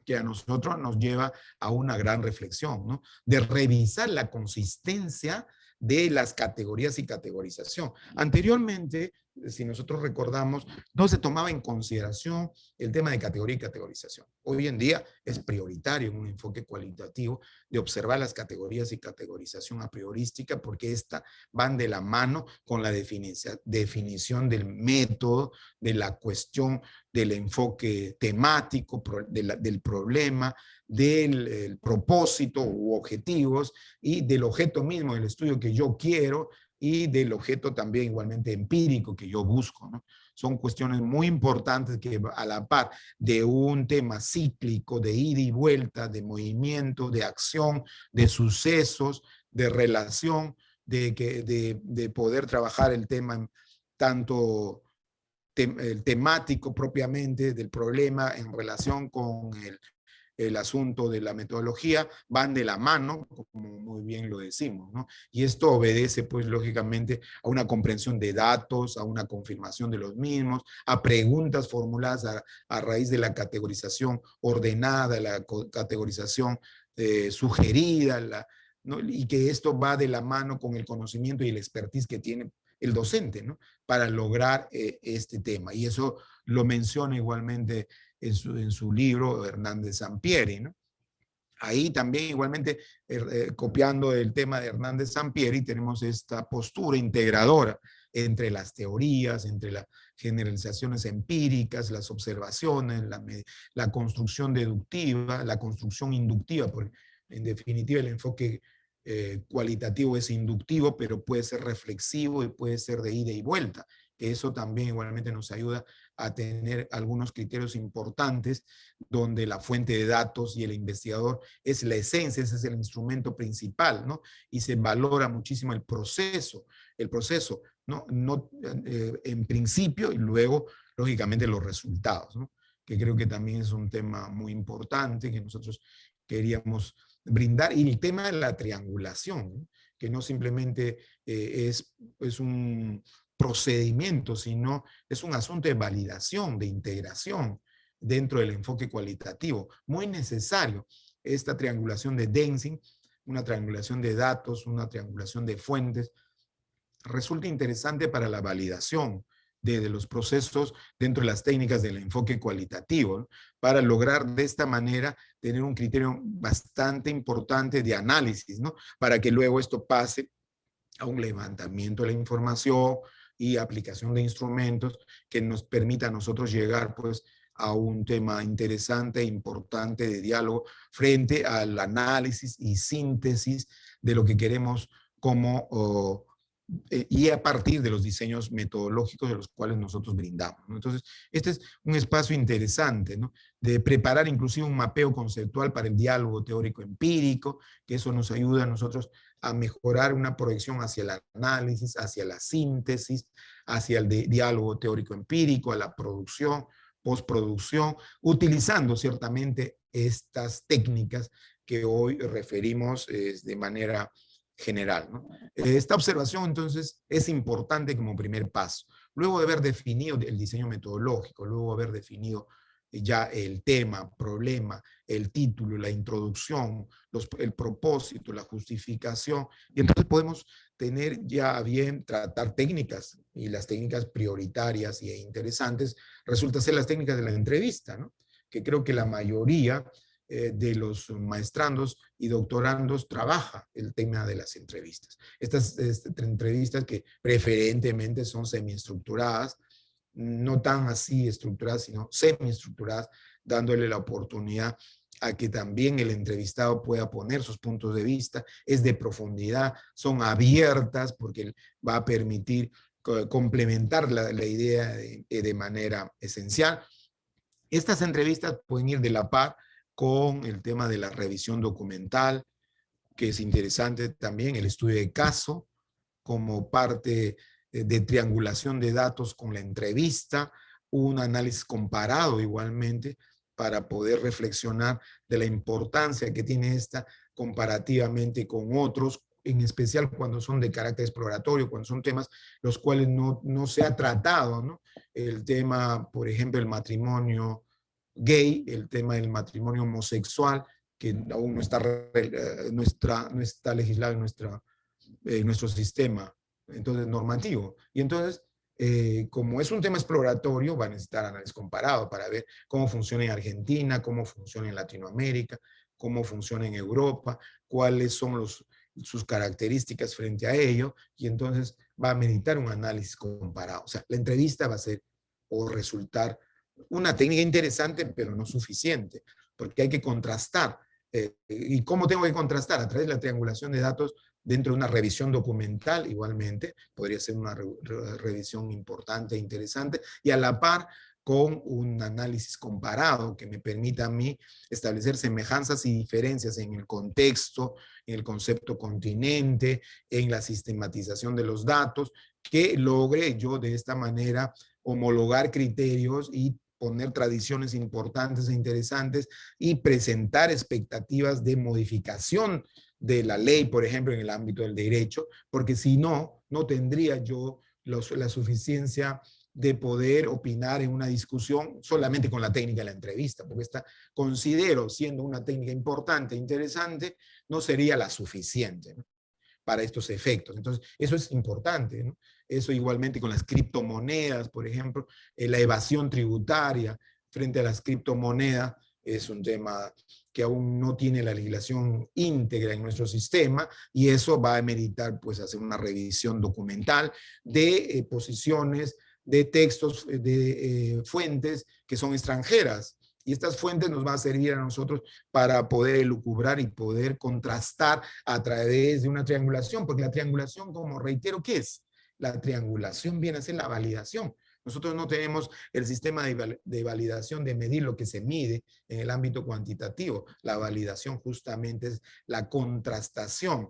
que a nosotros nos lleva a una gran reflexión, ¿no? De revisar la consistencia de las categorías y categorización. Anteriormente, si nosotros recordamos, no se tomaba en consideración el tema de categoría y categorización. Hoy en día es prioritario en un enfoque cualitativo de observar las categorías y categorización a priorística, porque estas van de la mano con la definición del método, de la cuestión del enfoque temático, del problema, del propósito u objetivos y del objeto mismo del estudio que yo quiero y del objeto también igualmente empírico que yo busco, ¿no? Son cuestiones muy importantes que a la par de un tema cíclico, de ida y vuelta, de movimiento, de acción, de sucesos, de relación, de poder trabajar el tema tanto el temático propiamente del problema en relación con el asunto de la metodología, van de la mano, como muy bien lo decimos, ¿no? Y esto obedece, pues, lógicamente, a una comprensión de datos, a una confirmación de los mismos, a preguntas formuladas a raíz de la categorización ordenada, la categorización sugerida, ¿no? Y que esto va de la mano con el conocimiento y el expertise que tiene el docente, ¿no? Para lograr este tema. Y eso lo menciona igualmente en su libro Hernández Sampieri, ¿no? Ahí también igualmente, copiando el tema de Hernández Sampieri, tenemos esta postura integradora entre las teorías, entre las generalizaciones empíricas, las observaciones, la construcción deductiva, la construcción inductiva, porque en definitiva el enfoque cualitativo es inductivo, pero puede ser reflexivo y puede ser de ida y vuelta, que eso también igualmente nos ayuda a tener algunos criterios importantes donde la fuente de datos y el investigador es la esencia, ese es el instrumento principal, ¿no? Y se valora muchísimo el proceso, ¿no? No en principio y luego, lógicamente, los resultados, ¿no? Que creo que también es un tema muy importante que nosotros queríamos brindar. Y el tema de la triangulación, ¿no? Que no simplemente es un procedimiento, sino es un asunto de validación, de integración dentro del enfoque cualitativo. Muy necesario esta triangulación de Denzin, una triangulación de datos, una triangulación de fuentes. Resulta interesante para la validación de los procesos dentro de las técnicas del enfoque cualitativo, ¿no? Para lograr de esta manera tener un criterio bastante importante de análisis, ¿no? Para que luego esto pase a un levantamiento de la información y aplicación de instrumentos que nos permita a nosotros llegar, pues, a un tema interesante e importante de diálogo frente al análisis y síntesis de lo que queremos como y a partir de los diseños metodológicos de los cuales nosotros brindamos, ¿no? Entonces, este es un espacio interesante, ¿no? De preparar inclusive un mapeo conceptual para el diálogo teórico empírico, que eso nos ayuda a nosotros a mejorar una proyección hacia el análisis, hacia la síntesis, hacia el diálogo teórico empírico, a la producción, postproducción, utilizando ciertamente estas técnicas que hoy referimos de manera general, ¿no? Esta observación, entonces, es importante como primer paso. Luego de haber definido el diseño metodológico, luego de haber definido ya el tema, problema, el título, la introducción, el propósito, la justificación, y entonces podemos tener ya a bien tratar técnicas, y las técnicas prioritarias e interesantes resultan ser las técnicas de la entrevista, ¿no? Que creo que la mayoría de los maestrandos y doctorandos trabaja el tema de las entrevistas. Estas entrevistas que preferentemente son semiestructuradas, no tan así estructuradas, sino semiestructuradas, dándole la oportunidad a que también el entrevistado pueda poner sus puntos de vista, es de profundidad, son abiertas porque va a permitir complementar la idea de manera esencial. Estas entrevistas pueden ir de la par con el tema de la revisión documental, que es interesante también, el estudio de caso, como parte de triangulación de datos con la entrevista, un análisis comparado igualmente para poder reflexionar de la importancia que tiene esta comparativamente con otros, en especial cuando son de carácter exploratorio, cuando son temas los cuales no se ha tratado, ¿no? El tema, por ejemplo, el matrimonio gay, el tema del matrimonio homosexual, que aún no está legislado en nuestro sistema entonces normativo. Y entonces como es un tema exploratorio, va a necesitar análisis comparado para ver cómo funciona en Argentina, cómo funciona en Latinoamérica, cómo funciona en Europa, cuáles son sus características frente a ello, y entonces va a meditar un análisis comparado. O sea, la entrevista va a ser o resultar una técnica interesante, pero no suficiente, porque hay que contrastar. ¿Y cómo tengo que contrastar? A través de la triangulación de datos dentro de una revisión documental, igualmente, podría ser una revisión importante e interesante, y a la par con un análisis comparado que me permita a mí establecer semejanzas y diferencias en el contexto, en el concepto continente, en la sistematización de los datos, que logre yo de esta manera homologar criterios y poner tradiciones importantes e interesantes y presentar expectativas de modificación de la ley, por ejemplo, en el ámbito del derecho, porque si no, no tendría yo la suficiencia de poder opinar en una discusión solamente con la técnica de la entrevista, porque esta considero, siendo una técnica importante e interesante, no sería la suficiente, ¿no?, para estos efectos. Entonces, eso es importante, ¿no? Eso igualmente con las criptomonedas, por ejemplo, la evasión tributaria frente a las criptomonedas es un tema que aún no tiene la legislación íntegra en nuestro sistema, y eso va a ameritar pues hacer una revisión documental de posiciones, de textos, de fuentes que son extranjeras. Y estas fuentes nos van a servir a nosotros para poder elucubrar y poder contrastar a través de una triangulación, porque la triangulación, como reitero, ¿qué es? La triangulación viene a ser la validación. Nosotros no tenemos el sistema de validación de medir lo que se mide en el ámbito cuantitativo. La validación justamente es la contrastación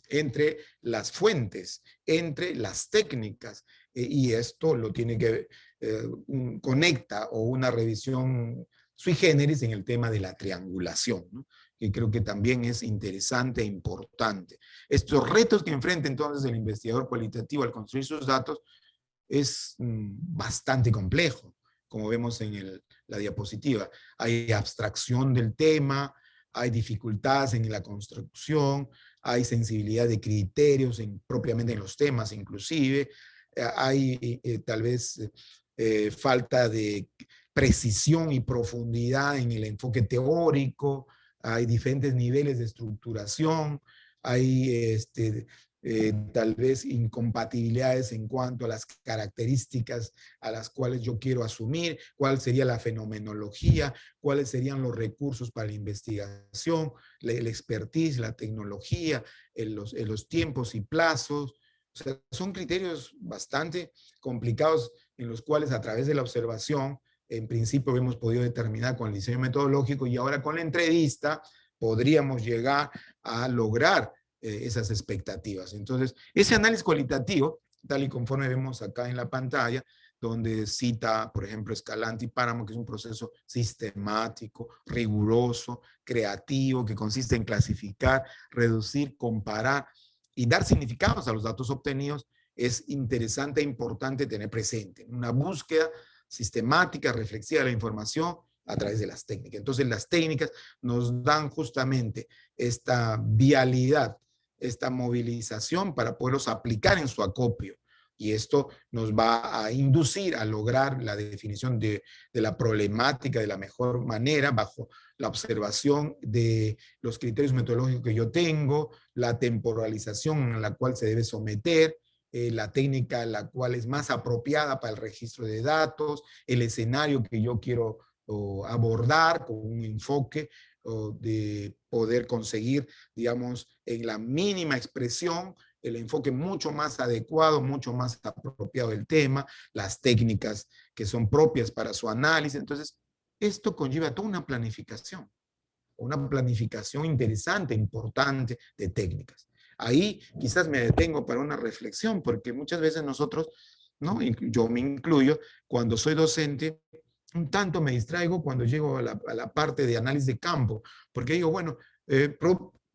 entre las fuentes, entre las técnicas, y esto lo tiene que conecta o una revisión sui generis en el tema de la triangulación, ¿no?, que creo que también es interesante e importante. Estos retos que enfrenta entonces el investigador cualitativo al construir sus datos es bastante complejo, como vemos en la diapositiva. Hay abstracción del tema, hay dificultades en la construcción, hay sensibilidad de criterios propiamente en los temas inclusive, hay tal vez falta de precisión y profundidad en el enfoque teórico, hay diferentes niveles de estructuración, hay tal vez incompatibilidades en cuanto a las características a las cuales yo quiero asumir, cuál sería la fenomenología, cuáles serían los recursos para la investigación, el expertise, la tecnología, los tiempos y plazos. O sea, son criterios bastante complicados en los cuales a través de la observación, en principio hemos podido determinar con el diseño metodológico, y ahora con la entrevista podríamos llegar a lograr esas expectativas. Entonces, ese análisis cualitativo, tal y conforme vemos acá en la pantalla, donde cita, por ejemplo, Escalante y Páramo, que es un proceso sistemático, riguroso, creativo, que consiste en clasificar, reducir, comparar y dar significados a los datos obtenidos, es interesante e importante tener presente. Una búsqueda sistemática, reflexiva de la información a través de las técnicas. Entonces, las técnicas nos dan justamente esta vialidad, esta movilización para poderlos aplicar en su acopio. Y esto nos va a inducir a lograr la definición de la problemática de la mejor manera bajo la observación de los criterios metodológicos que yo tengo, la temporalización en la cual se debe someter, la técnica la cual es más apropiada para el registro de datos, el escenario que yo quiero abordar con un enfoque de poder conseguir, digamos, en la mínima expresión, el enfoque mucho más adecuado, mucho más apropiado del tema, las técnicas que son propias para su análisis. Entonces, esto conlleva toda una planificación interesante, importante de técnicas. Ahí quizás me detengo para una reflexión, porque muchas veces nosotros, ¿no?, yo me incluyo, cuando soy docente, un tanto me distraigo cuando llego a la parte de análisis de campo, porque digo, bueno,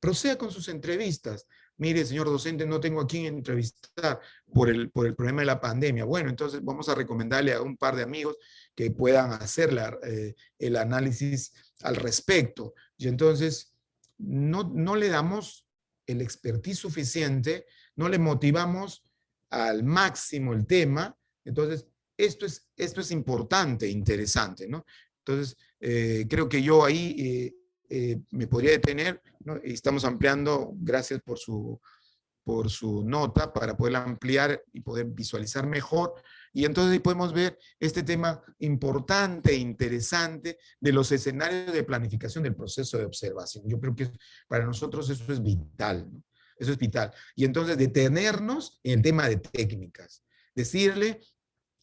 proceda con sus entrevistas. Mire, señor docente, no tengo a quién entrevistar por el problema de la pandemia. Bueno, entonces vamos a recomendarle a un par de amigos que puedan hacer el análisis al respecto. Y entonces no le damos el expertise suficiente, no le motivamos al máximo el tema, Entonces, esto es importante, interesante, ¿no? Entonces, creo que yo ahí me podría detener, ¿no? Y estamos ampliando, gracias por su nota para poder ampliar y poder visualizar mejor. Y entonces ahí podemos ver este tema importante e interesante de los escenarios de planificación del proceso de observación. Yo creo que para nosotros eso es vital, ¿no? Eso es vital. Y entonces detenernos en el tema de técnicas. Decirle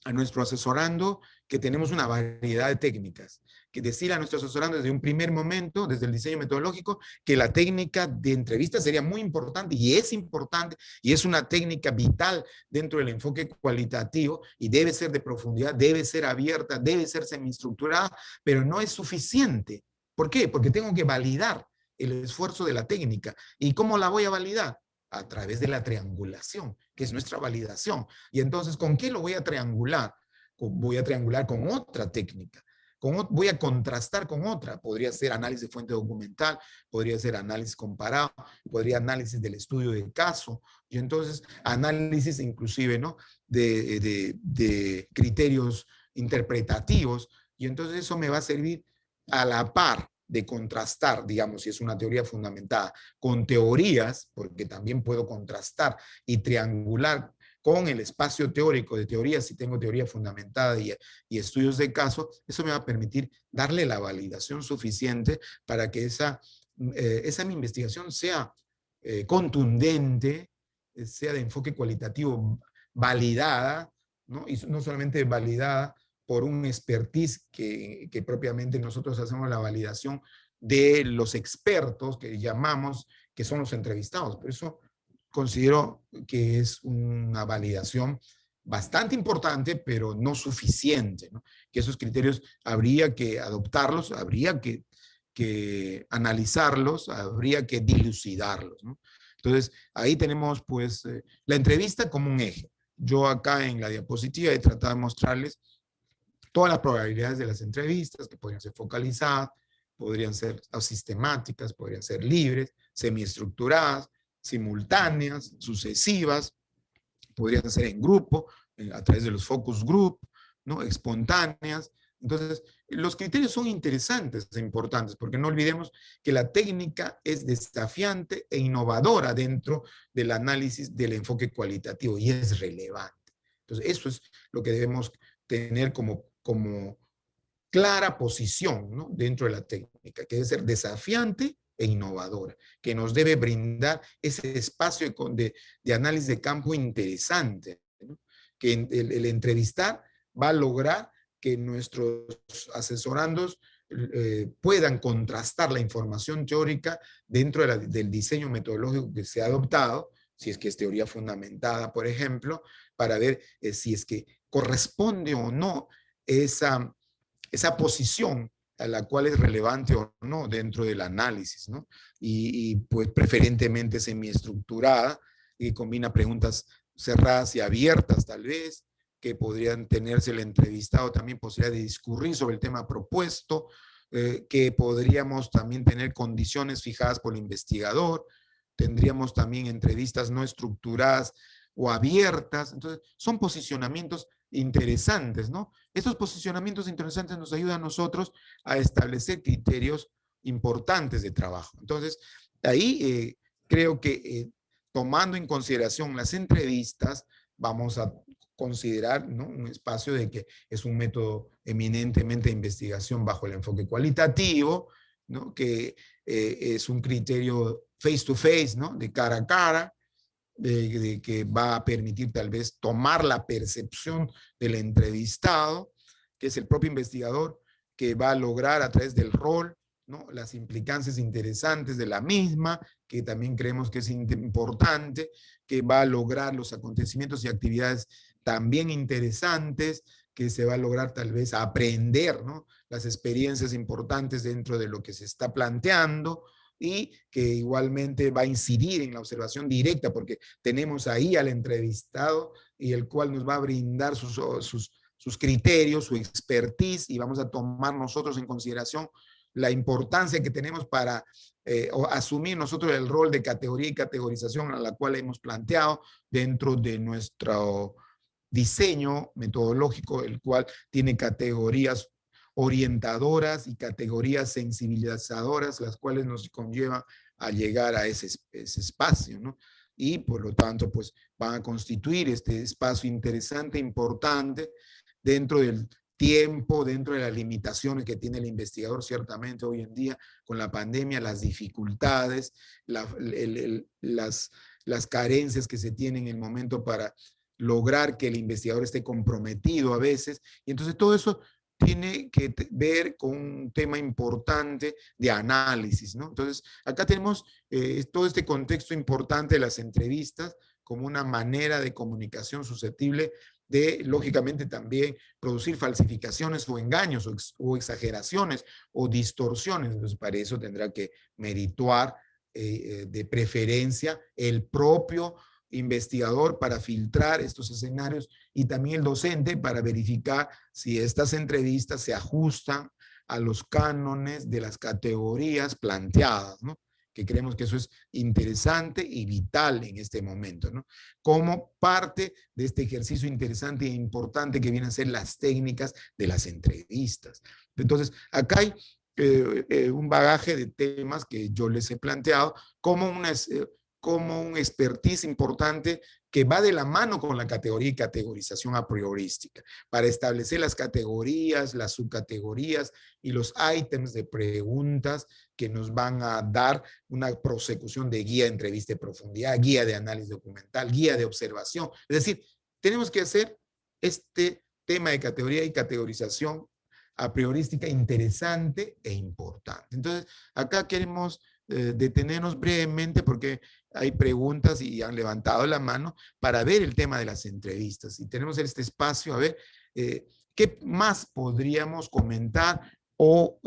a nuestro asesorando que tenemos una variedad de técnicas, que decir a nuestro asesorando desde un primer momento, desde el diseño metodológico, que la técnica de entrevista sería muy importante y es una técnica vital dentro del enfoque cualitativo y debe ser de profundidad, debe ser abierta, debe ser semiestructurada, pero no es suficiente. ¿Por qué? Porque tengo que validar el esfuerzo de la técnica. ¿Y cómo la voy a validar? A través de la triangulación, que es nuestra validación. Y entonces, ¿con qué lo voy a triangular? Voy a triangular con otra técnica. Voy a contrastar con otra. Podría ser análisis de fuente documental, podría ser análisis comparado, podría análisis del estudio de caso, y entonces análisis inclusive, ¿no? de criterios interpretativos, y entonces eso me va a servir a la par de contrastar, digamos, si es una teoría fundamentada, con teorías, porque también puedo contrastar y triangular con el espacio teórico de teorías, si tengo teoría fundamentada y estudios de caso, eso me va a permitir darle la validación suficiente para que esa mi investigación sea contundente, sea de enfoque cualitativo validada, ¿no? Y no solamente validada por un expertise que propiamente nosotros hacemos la validación de los expertos que llamamos, que son los entrevistados. Por eso considero que es una validación bastante importante, pero no suficiente, ¿no? Que esos criterios habría que adoptarlos, habría que analizarlos, habría que dilucidarlos, ¿no? Entonces, ahí tenemos pues la entrevista como un eje. Yo acá en la diapositiva he tratado de mostrarles todas las probabilidades de las entrevistas, que podrían ser focalizadas, podrían ser sistemáticas, podrían ser libres, semiestructuradas, simultáneas, sucesivas, podrían ser en grupo, a través de los focus group, ¿no? Espontáneas. Entonces, los criterios son interesantes e importantes, porque no olvidemos que la técnica es desafiante e innovadora dentro del análisis del enfoque cualitativo y es relevante. Entonces, eso es lo que debemos tener como clara posición, ¿no? Dentro de la técnica, que debe ser desafiante e innovadora, que nos debe brindar ese espacio de análisis de campo interesante, ¿no? Que el entrevistar va a lograr que nuestros asesorandos puedan contrastar la información teórica dentro del diseño metodológico que se ha adoptado, si es que es teoría fundamentada, por ejemplo, para ver si es que corresponde o no esa posición a la cual es relevante o no dentro del análisis, ¿no? Pues preferentemente semiestructurada y combina preguntas cerradas y abiertas tal vez, que podrían tenerse el entrevistado también posibilidad de discurrir sobre el tema propuesto, que podríamos también tener condiciones fijadas por el investigador, tendríamos también entrevistas no estructuradas o abiertas. Entonces, son posicionamientos interesantes, ¿no? Estos posicionamientos interesantes nos ayudan a nosotros a establecer criterios importantes de trabajo. Entonces, ahí creo que tomando en consideración las entrevistas, vamos a considerar, ¿no? Un espacio de que es un método eminentemente de investigación bajo el enfoque cualitativo, ¿no? Que es un criterio face to face, ¿no? De cara a cara, de que va a permitir tal vez tomar la percepción del entrevistado, que es el propio investigador, que va a lograr a través del rol, ¿no? Las implicancias interesantes de la misma, que también creemos que es importante, que va a lograr los acontecimientos y actividades también interesantes, que se va a lograr tal vez aprender, ¿no? Las experiencias importantes dentro de lo que se está planteando, y que igualmente va a incidir en la observación directa, porque tenemos ahí al entrevistado y el cual nos va a brindar sus criterios, su expertise, y vamos a tomar nosotros en consideración la importancia que tenemos para asumir nosotros el rol de categoría y categorización a la cual hemos planteado dentro de diseño metodológico, el cual tiene categorías orientadoras y categorías sensibilizadoras, las cuales nos conllevan a llegar a ese espacio, ¿no? Y por lo tanto, pues van a constituir este espacio interesante, importante, dentro del tiempo, dentro de las limitaciones que tiene el investigador ciertamente hoy en día con la pandemia, las dificultades, las carencias que se tienen en el momento para lograr que el investigador esté comprometido a veces. Y entonces todo eso tiene que ver con un tema importante de análisis, ¿no? Entonces, acá tenemos todo este contexto importante de las entrevistas como una manera de comunicación susceptible de, lógicamente, también producir falsificaciones o engaños o exageraciones o distorsiones. Entonces, para eso tendrá que merituar de preferencia el propio investigador para filtrar estos escenarios y también el docente para verificar si estas entrevistas se ajustan a los cánones de las categorías planteadas, ¿no? Que creemos que eso es interesante y vital en este momento, ¿no? Como parte de este ejercicio interesante e importante que vienen a ser las técnicas de las entrevistas. Entonces, acá hay un bagaje de temas que yo les he planteado como un expertise importante que va de la mano con la categoría y categorización a priorística, para establecer las categorías, las subcategorías y los ítems de preguntas que nos van a dar una prosecución de guía de entrevista de profundidad, guía de análisis documental, guía de observación. Es decir, tenemos que hacer este tema de categoría y categorización a priorística interesante e importante. Entonces, acá queremos detenernos brevemente porque hay preguntas y han levantado la mano para ver el tema de las entrevistas. Y tenemos este espacio a ver qué más podríamos comentar o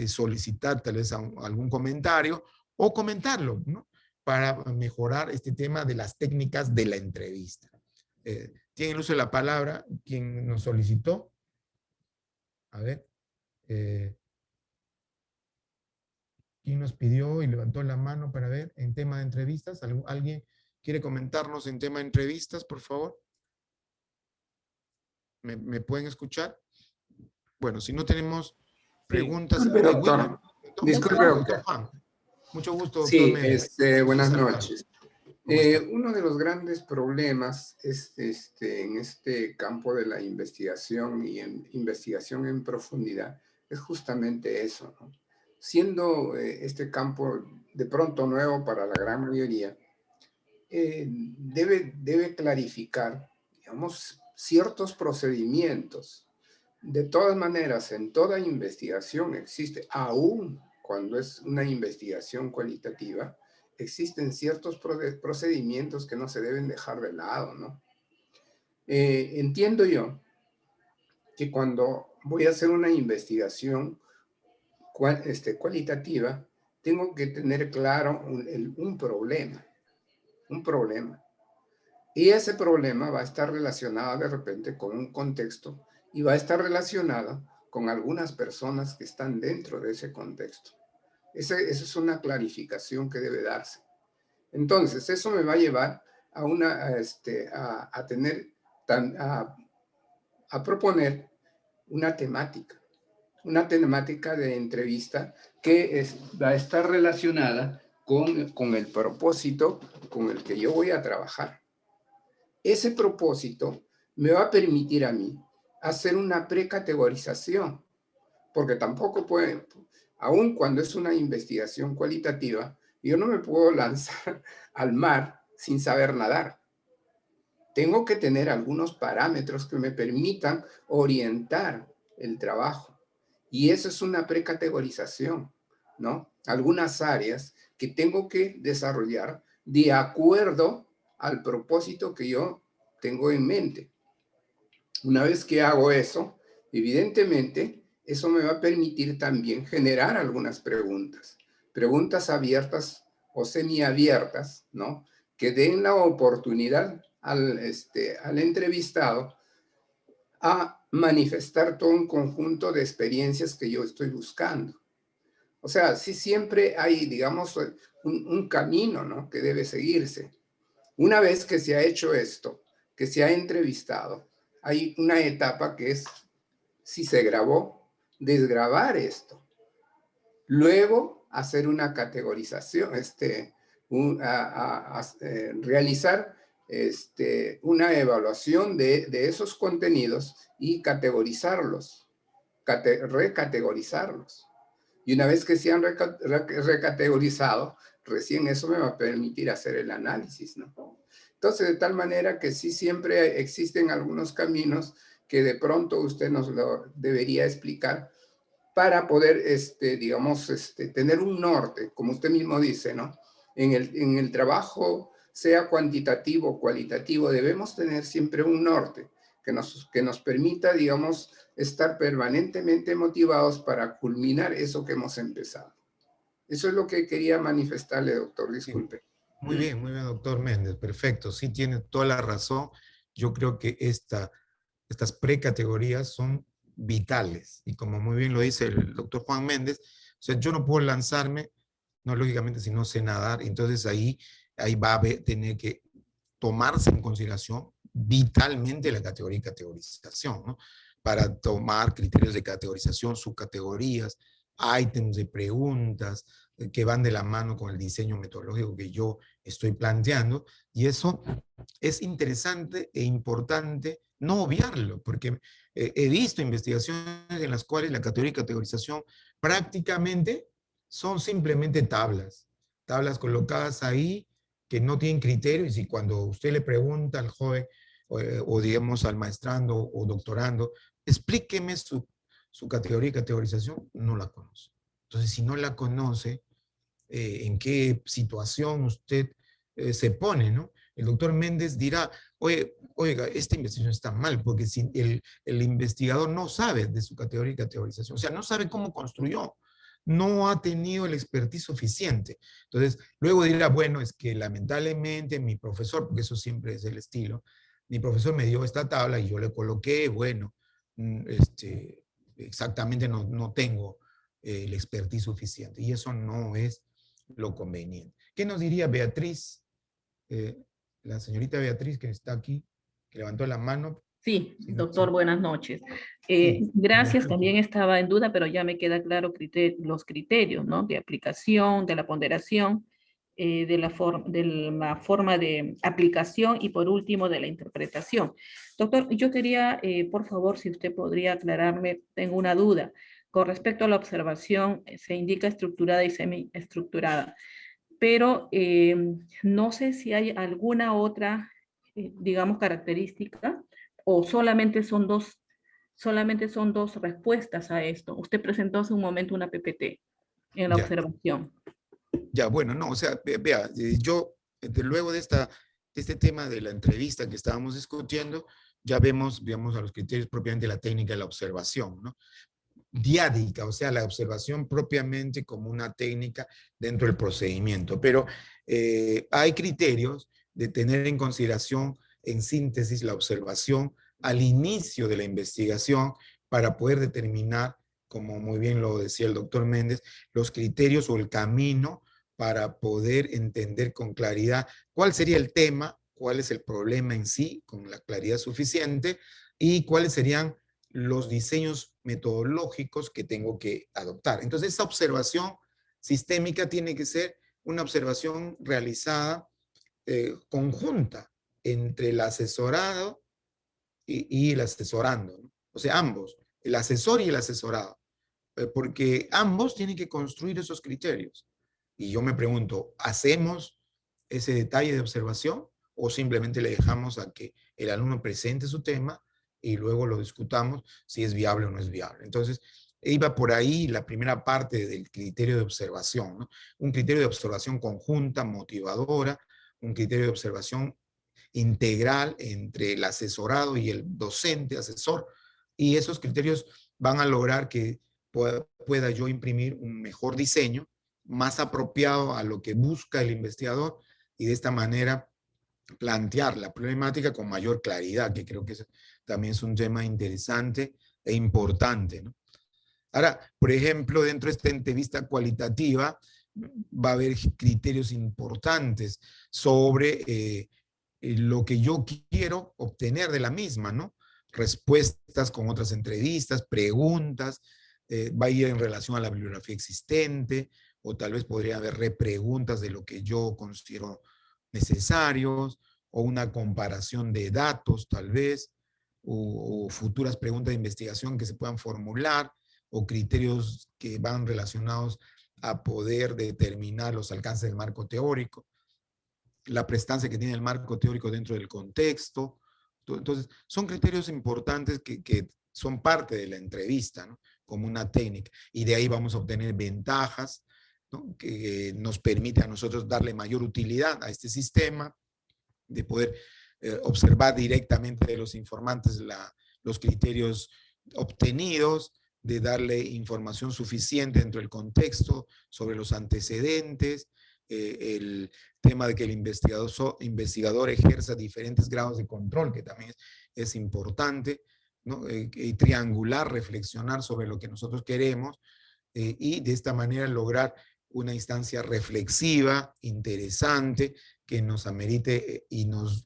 solicitar tal vez algún comentario o comentarlo, ¿no? Para mejorar este tema de las técnicas de la entrevista. ¿Tiene el uso de la palabra quien nos solicitó? A ver. ¿Quién nos pidió y levantó la mano para ver en tema de entrevistas? ¿Alguien quiere comentarnos en tema de entrevistas, por favor? ¿Me pueden escuchar? Bueno, si no tenemos Sí, preguntas. disculpe, William. doctor. Mucho Disculpe, gusto, doctor doctor. Juan. Mucho gusto, doctor Sí, Mena. Gusto buenas saludarlo. noches. ¿Cómo está? Uno de los grandes problemas es, en este campo de la investigación y en investigación en profundidad es justamente eso, ¿no? Siendo este campo de pronto nuevo para la gran mayoría, debe clarificar, digamos, ciertos procedimientos. De todas maneras, en toda investigación existe, aún cuando es una investigación cualitativa, existen ciertos procedimientos que no se deben dejar de lado, ¿no? Entiendo yo que cuando voy a hacer una investigación cualitativa, tengo que tener claro un problema. Y ese problema va a estar relacionado de repente con un contexto y va a estar relacionado con algunas personas que están dentro de ese contexto. Esa es una clarificación que debe darse. Entonces, eso me va a llevar a tener, a proponer una temática de entrevista que va a estar relacionada con el propósito con el que yo voy a trabajar. Ese propósito me va a permitir a mí hacer una precategorización, porque tampoco puede, aun cuando es una investigación cualitativa, yo no me puedo lanzar al mar sin saber nadar. Tengo que tener algunos parámetros que me permitan orientar el trabajo. Y eso es una precategorización, ¿no? Algunas áreas que tengo que desarrollar de acuerdo al propósito que yo tengo en mente. Una vez que hago eso, evidentemente, eso me va a permitir también generar algunas preguntas abiertas o semiabiertas, ¿no? Que den la oportunidad al entrevistado a manifestar todo un conjunto de experiencias que yo estoy buscando. O sea, sí siempre hay, digamos, un camino, ¿no? Que debe seguirse. Una vez que se ha hecho esto, que se ha entrevistado, hay una etapa que es, si se grabó, desgrabar esto. Luego, hacer una categorización, realizar una evaluación de esos contenidos y categorizarlos, recategorizarlos. Y una vez que se han recategorizado, recién eso me va a permitir hacer el análisis, ¿no? Entonces, de tal manera que sí siempre existen algunos caminos que de pronto usted nos lo debería explicar para poder, digamos, tener un norte, como usted mismo dice, ¿no? En el trabajo, sea cuantitativo o cualitativo, debemos tener siempre un norte que nos permita, digamos, estar permanentemente motivados para culminar eso que hemos empezado. Eso es lo que quería manifestarle, doctor, Sí. disculpe. Muy bien, doctor Méndez, perfecto. Sí, tiene toda la razón. Yo creo que estas precategorías son vitales. Y como muy bien lo dice el doctor Juan Méndez, o sea, yo no puedo lanzarme, no lógicamente, si no sé nadar. Entonces ahí va a tener que tomarse en consideración vitalmente la categoría y categorización, ¿no? Para tomar criterios de categorización, subcategorías, ítems de preguntas que van de la mano con el diseño metodológico que yo estoy planteando. Y eso es interesante e importante no obviarlo, porque he visto investigaciones en las cuales la categoría y categorización prácticamente son simplemente tablas colocadas ahí que no tienen criterios, y cuando usted le pregunta al joven o digamos al maestrando o doctorando, explíqueme su categoría y categorización, no la conoce. Entonces, si no la conoce, en qué situación usted se pone, ¿no? El doctor Méndez dirá, oiga, esta investigación está mal, porque si el investigador no sabe de su categoría y categorización, o sea, no sabe cómo construyó, no ha tenido el expertise suficiente. Entonces, luego dirá, bueno, es que lamentablemente mi profesor, porque eso siempre es el estilo, mi profesor me dio esta tabla y yo le coloqué, bueno, exactamente no tengo el expertise suficiente. Y eso no es lo conveniente. ¿Qué nos diría Beatriz, eh, la señorita Beatriz que está aquí, que levantó la mano? Sí, Si no, doctor, buenas noches. sí, Gracias, buenas noches. también estaba en duda, pero ya me queda claro los criterios, ¿no? De aplicación, de la ponderación, de la forma de aplicación y por último de la interpretación. Doctor, yo quería, por favor, si usted podría aclararme, tengo una duda. Con respecto a la observación, se indica estructurada y semiestructurada, pero no sé si hay alguna otra, digamos, característica o solamente son dos respuestas a esto. Usted presentó hace un momento una PPT en la Ya, observación. ya, bueno, no, o sea, vea, yo, luego de este tema de la entrevista que estábamos discutiendo, ya vemos a los criterios propiamente de la técnica de la observación, ¿no? Diádica, o sea, la observación propiamente como una técnica dentro del procedimiento. Pero hay criterios de tener en consideración, en síntesis, la observación al inicio de la investigación para poder determinar, como muy bien lo decía el doctor Méndez, los criterios o el camino para poder entender con claridad cuál sería el tema, cuál es el problema en sí, con la claridad suficiente, y cuáles serían los diseños metodológicos que tengo que adoptar. Entonces, esa observación sistémica tiene que ser una observación realizada conjunta entre el asesorado y el asesorando, ¿no? O sea, ambos, el asesor y el asesorado, porque ambos tienen que construir esos criterios. Y yo me pregunto, ¿hacemos ese detalle de observación o simplemente le dejamos a que el alumno presente su tema y luego lo discutamos si es viable o no es viable? Entonces, iba por ahí la primera parte del criterio de observación, ¿no? Un criterio de observación conjunta, motivadora, un criterio de observación integral entre el asesorado y el docente, asesor, y esos criterios van a lograr que pueda yo imprimir un mejor diseño, más apropiado a lo que busca el investigador, y de esta manera plantear la problemática con mayor claridad, que creo que también es un tema interesante e importante, ¿no? Ahora, por ejemplo, dentro de esta entrevista cualitativa va a haber criterios importantes sobre lo que yo quiero obtener de la misma, ¿no? respuestas con otras entrevistas, preguntas, va a ir en relación a la bibliografía existente, o tal vez podría haber repreguntas de lo que yo considero necesarios, o una comparación de datos tal vez, o futuras preguntas de investigación que se puedan formular, o criterios que van relacionados a poder determinar los alcances del marco teórico, la prestancia que tiene el marco teórico dentro del contexto. Entonces, son criterios importantes que son parte de la entrevista, ¿no? Como una técnica. Y de ahí vamos a obtener ventajas, ¿no? Que nos permite a nosotros darle mayor utilidad a este sistema, de poder observar directamente de los informantes los criterios obtenidos, de darle información suficiente dentro del contexto sobre los antecedentes, el tema de que el investigador ejerza diferentes grados de control, que también es importante, ¿no? Y triangular, reflexionar sobre lo que nosotros queremos, y de esta manera lograr una instancia reflexiva, interesante, que nos amerite y nos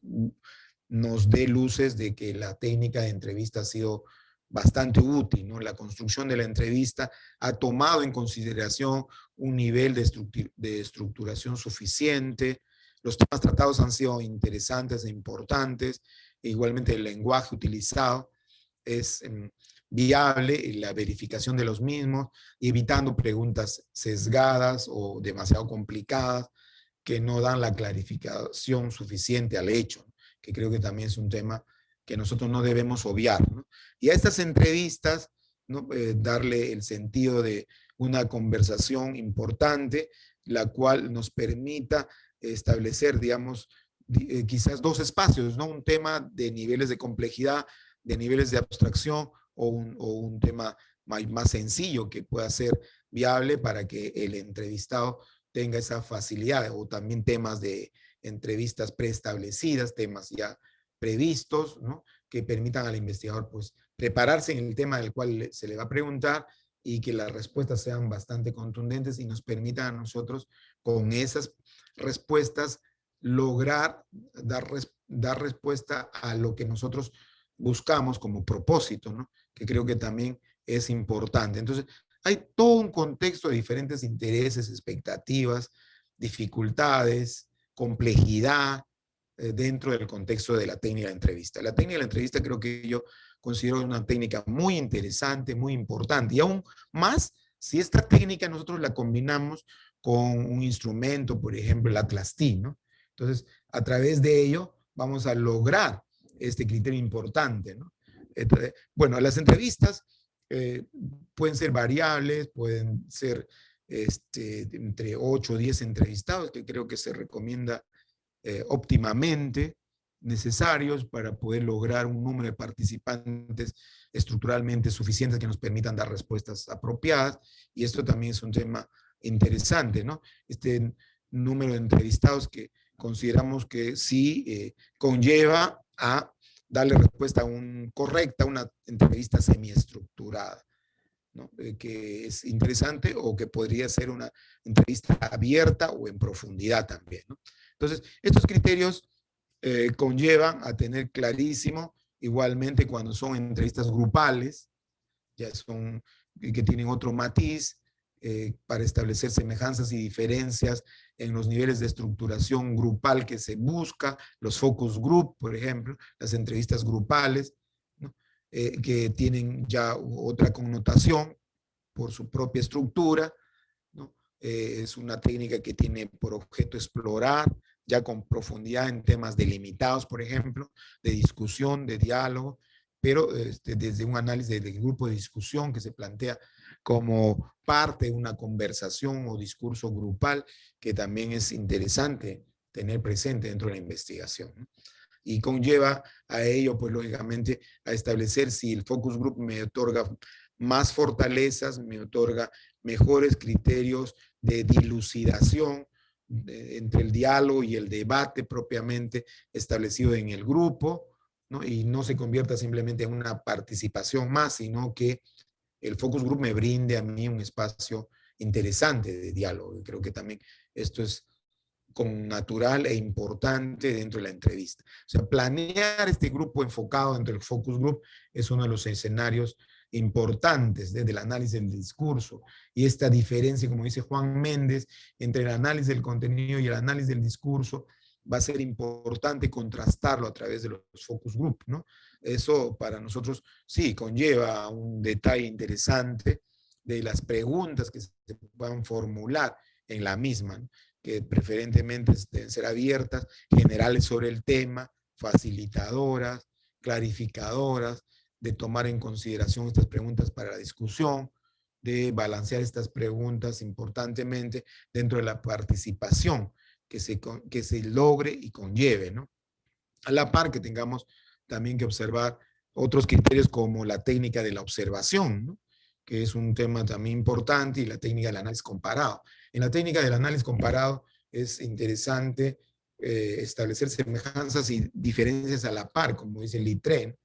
dé luces de que la técnica de entrevista ha sido bastante útil, ¿no? La construcción de la entrevista ha tomado en consideración un nivel de estructuración suficiente, los temas tratados han sido interesantes e importantes, e igualmente el lenguaje utilizado es viable, la verificación de los mismos, evitando preguntas sesgadas o demasiado complicadas que no dan la clarificación suficiente al hecho, que creo que también es un tema que nosotros no debemos obviar, ¿no? Y a estas entrevistas, ¿no? Darle el sentido de una conversación importante, la cual nos permita establecer, digamos, quizás dos espacios, ¿no? Un tema de niveles de complejidad, de niveles de abstracción, o un tema más sencillo que pueda ser viable para que el entrevistado tenga esa facilidad, o también temas de entrevistas preestablecidas, temas ya previstos, ¿no? Que permitan al investigador pues prepararse en el tema del cual se le va a preguntar, y que las respuestas sean bastante contundentes y nos permitan a nosotros con esas respuestas lograr dar respuesta a lo que nosotros buscamos como propósito, ¿no? Que creo que también es importante. Entonces, hay todo un contexto de diferentes intereses, expectativas, dificultades, complejidad dentro del contexto de la técnica de entrevista. La técnica de la entrevista creo que yo considero una técnica muy interesante, muy importante, y aún más si esta técnica nosotros la combinamos con un instrumento, por ejemplo, el Atlas T, ¿no? Entonces, a través de ello vamos a lograr este criterio importante, ¿no? Entonces, bueno, las entrevistas pueden ser variables, pueden ser entre 8 o 10 entrevistados, que creo que se recomienda óptimamente necesarios para poder lograr un número de participantes estructuralmente suficientes que nos permitan dar respuestas apropiadas. Y esto también es un tema interesante, ¿no? Este número de entrevistados que consideramos que sí conlleva a darle respuesta correcta a una entrevista semiestructurada, ¿no? Que es interesante, o que podría ser una entrevista abierta o en profundidad también, ¿no? Entonces, estos criterios conllevan a tener clarísimo, igualmente cuando son entrevistas grupales, ya son que tienen otro matiz, para establecer semejanzas y diferencias en los niveles de estructuración grupal que se busca, los focus group, por ejemplo, las entrevistas grupales, ¿no? Que tienen ya otra connotación por su propia estructura, ¿no? Es una técnica que tiene por objeto explorar ya con profundidad en temas delimitados, por ejemplo, de discusión, de diálogo, pero desde un análisis del grupo de discusión que se plantea como parte de una conversación o discurso grupal, que también es interesante tener presente dentro de la investigación, ¿no? Y conlleva a ello, pues lógicamente, a establecer si el focus group me otorga más fortalezas, me otorga mejores criterios de dilucidación entre el diálogo y el debate propiamente establecido en el grupo, ¿no? Y no se convierta simplemente en una participación más, sino que el focus group me brinde a mí un espacio interesante de diálogo. Y creo que también esto es con natural e importante dentro de la entrevista. O sea, planear este grupo enfocado dentro del focus group es uno de los escenarios importantes desde el análisis del discurso. Y esta diferencia, como dice Juan Méndez, entre el análisis del contenido y el análisis del discurso, va a ser importante contrastarlo a través de los focus group, ¿no? Eso para nosotros sí conlleva un detalle interesante de las preguntas que se puedan formular en la misma, ¿no? Que preferentemente deben ser abiertas, generales sobre el tema, facilitadoras, clarificadoras, de tomar en consideración estas preguntas para la discusión, de balancear estas preguntas importantemente dentro de la participación que se logre y conlleve, ¿no? A la par que tengamos también que observar otros criterios como la técnica de la observación, ¿no? Que es un tema también importante, y la técnica del análisis comparado. En la técnica del análisis comparado es interesante establecer semejanzas y diferencias a la par, como dice Littré.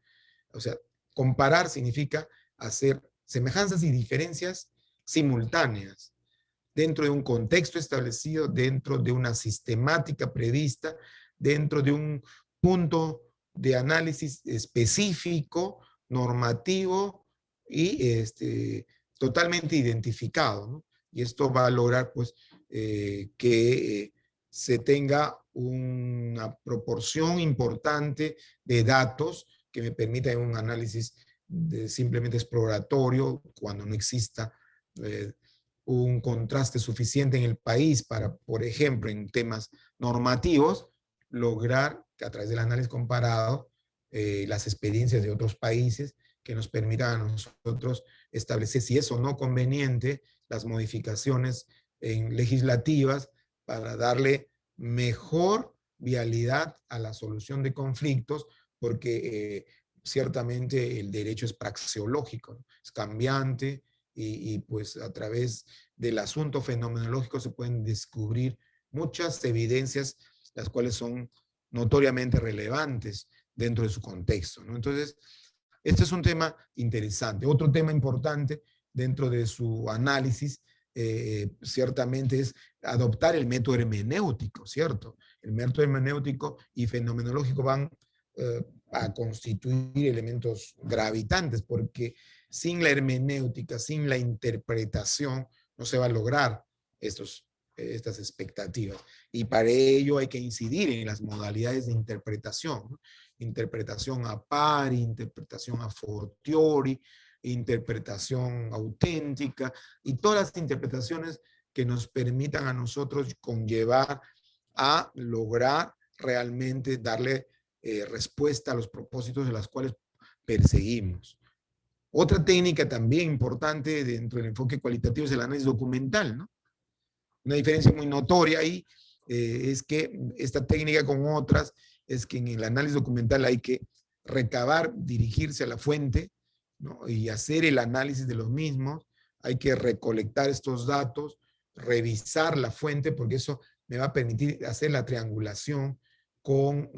O sea, comparar significa hacer semejanzas y diferencias simultáneas dentro de un contexto establecido, dentro de una sistemática prevista, dentro de un punto de análisis específico, normativo y totalmente identificado, ¿no? Y esto va a lograr pues, que se tenga una proporción importante de datos que me permita un análisis simplemente exploratorio cuando no exista un contraste suficiente en el país para, por ejemplo, en temas normativos, lograr que a través del análisis comparado las experiencias de otros países que nos permitan a nosotros establecer si es o no conveniente las modificaciones legislativas para darle mejor vialidad a la solución de conflictos, porque ciertamente el derecho es praxeológico, ¿no? Es cambiante y pues a través del asunto fenomenológico se pueden descubrir muchas evidencias, las cuales son notoriamente relevantes dentro de su contexto, ¿no? Entonces, este es un tema interesante. Otro tema importante dentro de su análisis ciertamente es adoptar el método hermenéutico, ¿cierto? El método hermenéutico y fenomenológico van a constituir elementos gravitantes, porque sin la hermenéutica, sin la interpretación, no se va a lograr estas expectativas. Y para ello hay que incidir en las modalidades de interpretación, ¿no? Interpretación a pari, interpretación a fortiori, interpretación auténtica, y todas las interpretaciones que nos permitan a nosotros conllevar a lograr realmente darle respuesta a los propósitos de los cuales perseguimos. Otra técnica también importante dentro del enfoque cualitativo es el análisis documental, ¿no? Una diferencia muy notoria ahí es que esta técnica con otras es que en el análisis documental hay que recabar, dirigirse a la fuente, ¿no? Y hacer el análisis de los mismos. Hay que recolectar estos datos, revisar la fuente, porque eso me va a permitir hacer la triangulación con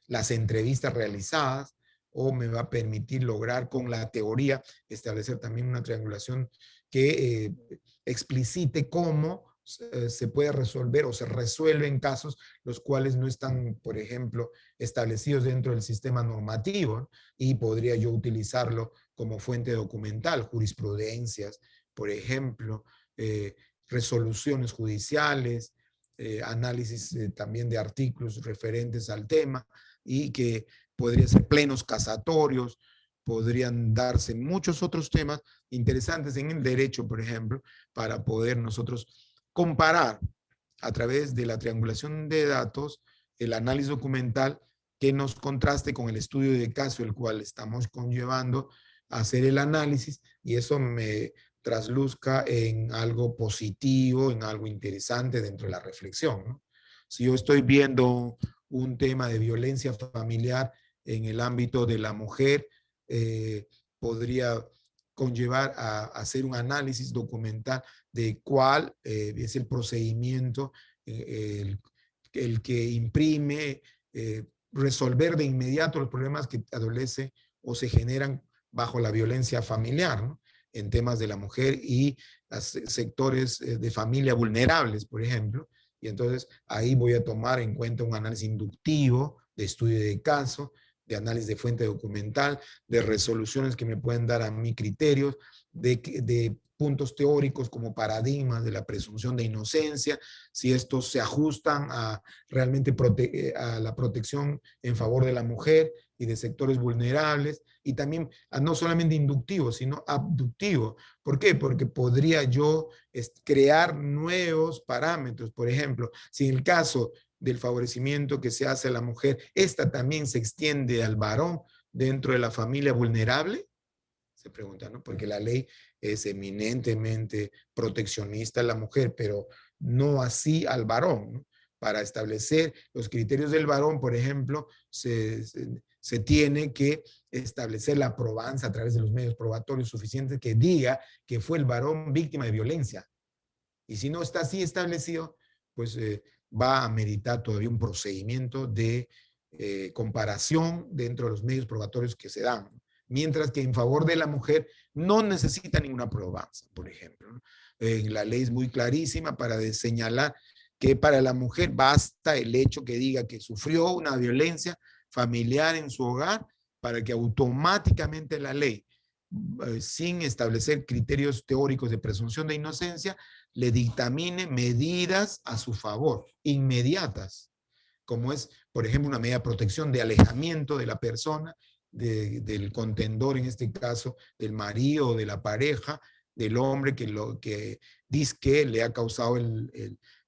las entrevistas realizadas, o me va a permitir lograr con la teoría establecer también una triangulación que explicite cómo se puede resolver o se resuelven casos los cuales no están, por ejemplo, establecidos dentro del sistema normativo, ¿no? Y podría yo utilizarlo como fuente documental, jurisprudencias, por ejemplo, resoluciones judiciales, análisis también de artículos referentes al tema, y que podrían ser plenos casatorios, podrían darse muchos otros temas interesantes en el derecho, por ejemplo, para poder nosotros comparar a través de la triangulación de datos, el análisis documental, que nos contraste con el estudio de caso, el cual estamos conllevando a hacer el análisis, y eso me trasluzca en algo positivo, en algo interesante dentro de la reflexión, ¿no? Si yo estoy viendo un tema de violencia familiar en el ámbito de la mujer, podría conllevar a hacer un análisis documental de cuál es el procedimiento, el que imprime, resolver de inmediato los problemas que adolecen o se generan bajo la violencia familiar, ¿no? En temas de la mujer y los sectores de familia vulnerables, por ejemplo, Y entonces ahí voy a tomar en cuenta un análisis inductivo, de estudio de caso, de análisis de fuente documental, de resoluciones que me pueden dar a mí criterios, de puntos teóricos como paradigmas de la presunción de inocencia, si estos se ajustan a realmente a la protección en favor de la mujer y de sectores vulnerables, y también no solamente inductivo, sino abductivo. ¿Por qué? Porque podría yo crear nuevos parámetros. Por ejemplo, si en el caso del favorecimiento que se hace a la mujer, esta también se extiende al varón dentro de la familia vulnerable, se pregunta, ¿no? Porque la ley es eminentemente proteccionista a la mujer, pero no así al varón, ¿no? Para establecer los criterios del varón, por ejemplo, se tiene que establecer la probanza a través de los medios probatorios suficientes que diga que fue el varón víctima de violencia. Y si no está así establecido, pues va a meritar todavía un procedimiento de comparación dentro de los medios probatorios que se dan. Mientras que en favor de la mujer no necesita ninguna probanza, por ejemplo, ¿no? La ley es muy clarísima para señalar que para la mujer basta el hecho que diga que sufrió una violencia familiar en su hogar para que automáticamente la ley, sin establecer criterios teóricos de presunción de inocencia, le dictamine medidas a su favor, inmediatas, como es, por ejemplo, una medida de protección de alejamiento de la persona, del contendor, en este caso, del marido o de la pareja, del hombre que dice que le ha causado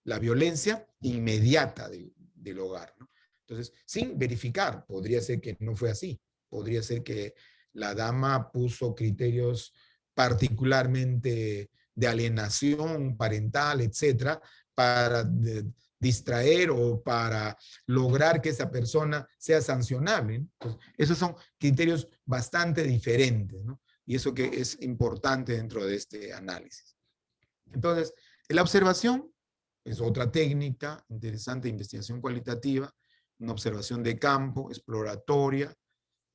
la violencia inmediata del hogar, ¿no? Entonces, sin verificar, podría ser que no fue así, podría ser que la dama puso criterios particularmente de alienación parental, etcétera, para distraer o para lograr que esa persona sea sancionable. Entonces, esos son criterios bastante diferentes, ¿no? Y eso que es importante dentro de este análisis. Entonces, la observación es otra técnica interesante de investigación cualitativa, una observación de campo, exploratoria,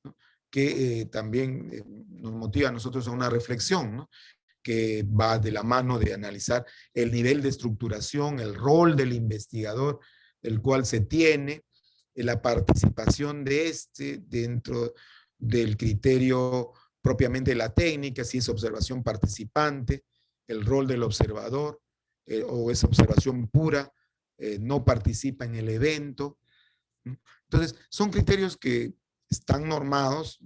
¿no? Que también nos motiva a nosotros a una reflexión, ¿no? Que va de la mano de analizar el nivel de estructuración, el rol del investigador, el cual se tiene, la participación de dentro del criterio propiamente de la técnica, si es observación participante, el rol del observador, o es observación pura, no participa en el evento. Entonces, son criterios que están normados,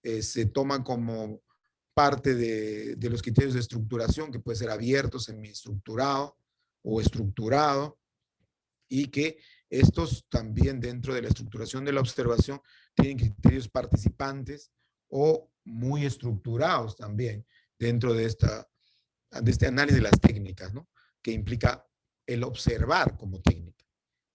se toman como parte de los criterios de estructuración, que puede ser abierto, semiestructurado o estructurado, y que estos también dentro de la estructuración de la observación tienen criterios participantes o muy estructurados también dentro de este análisis de las técnicas, ¿no? Que implica el observar como técnica.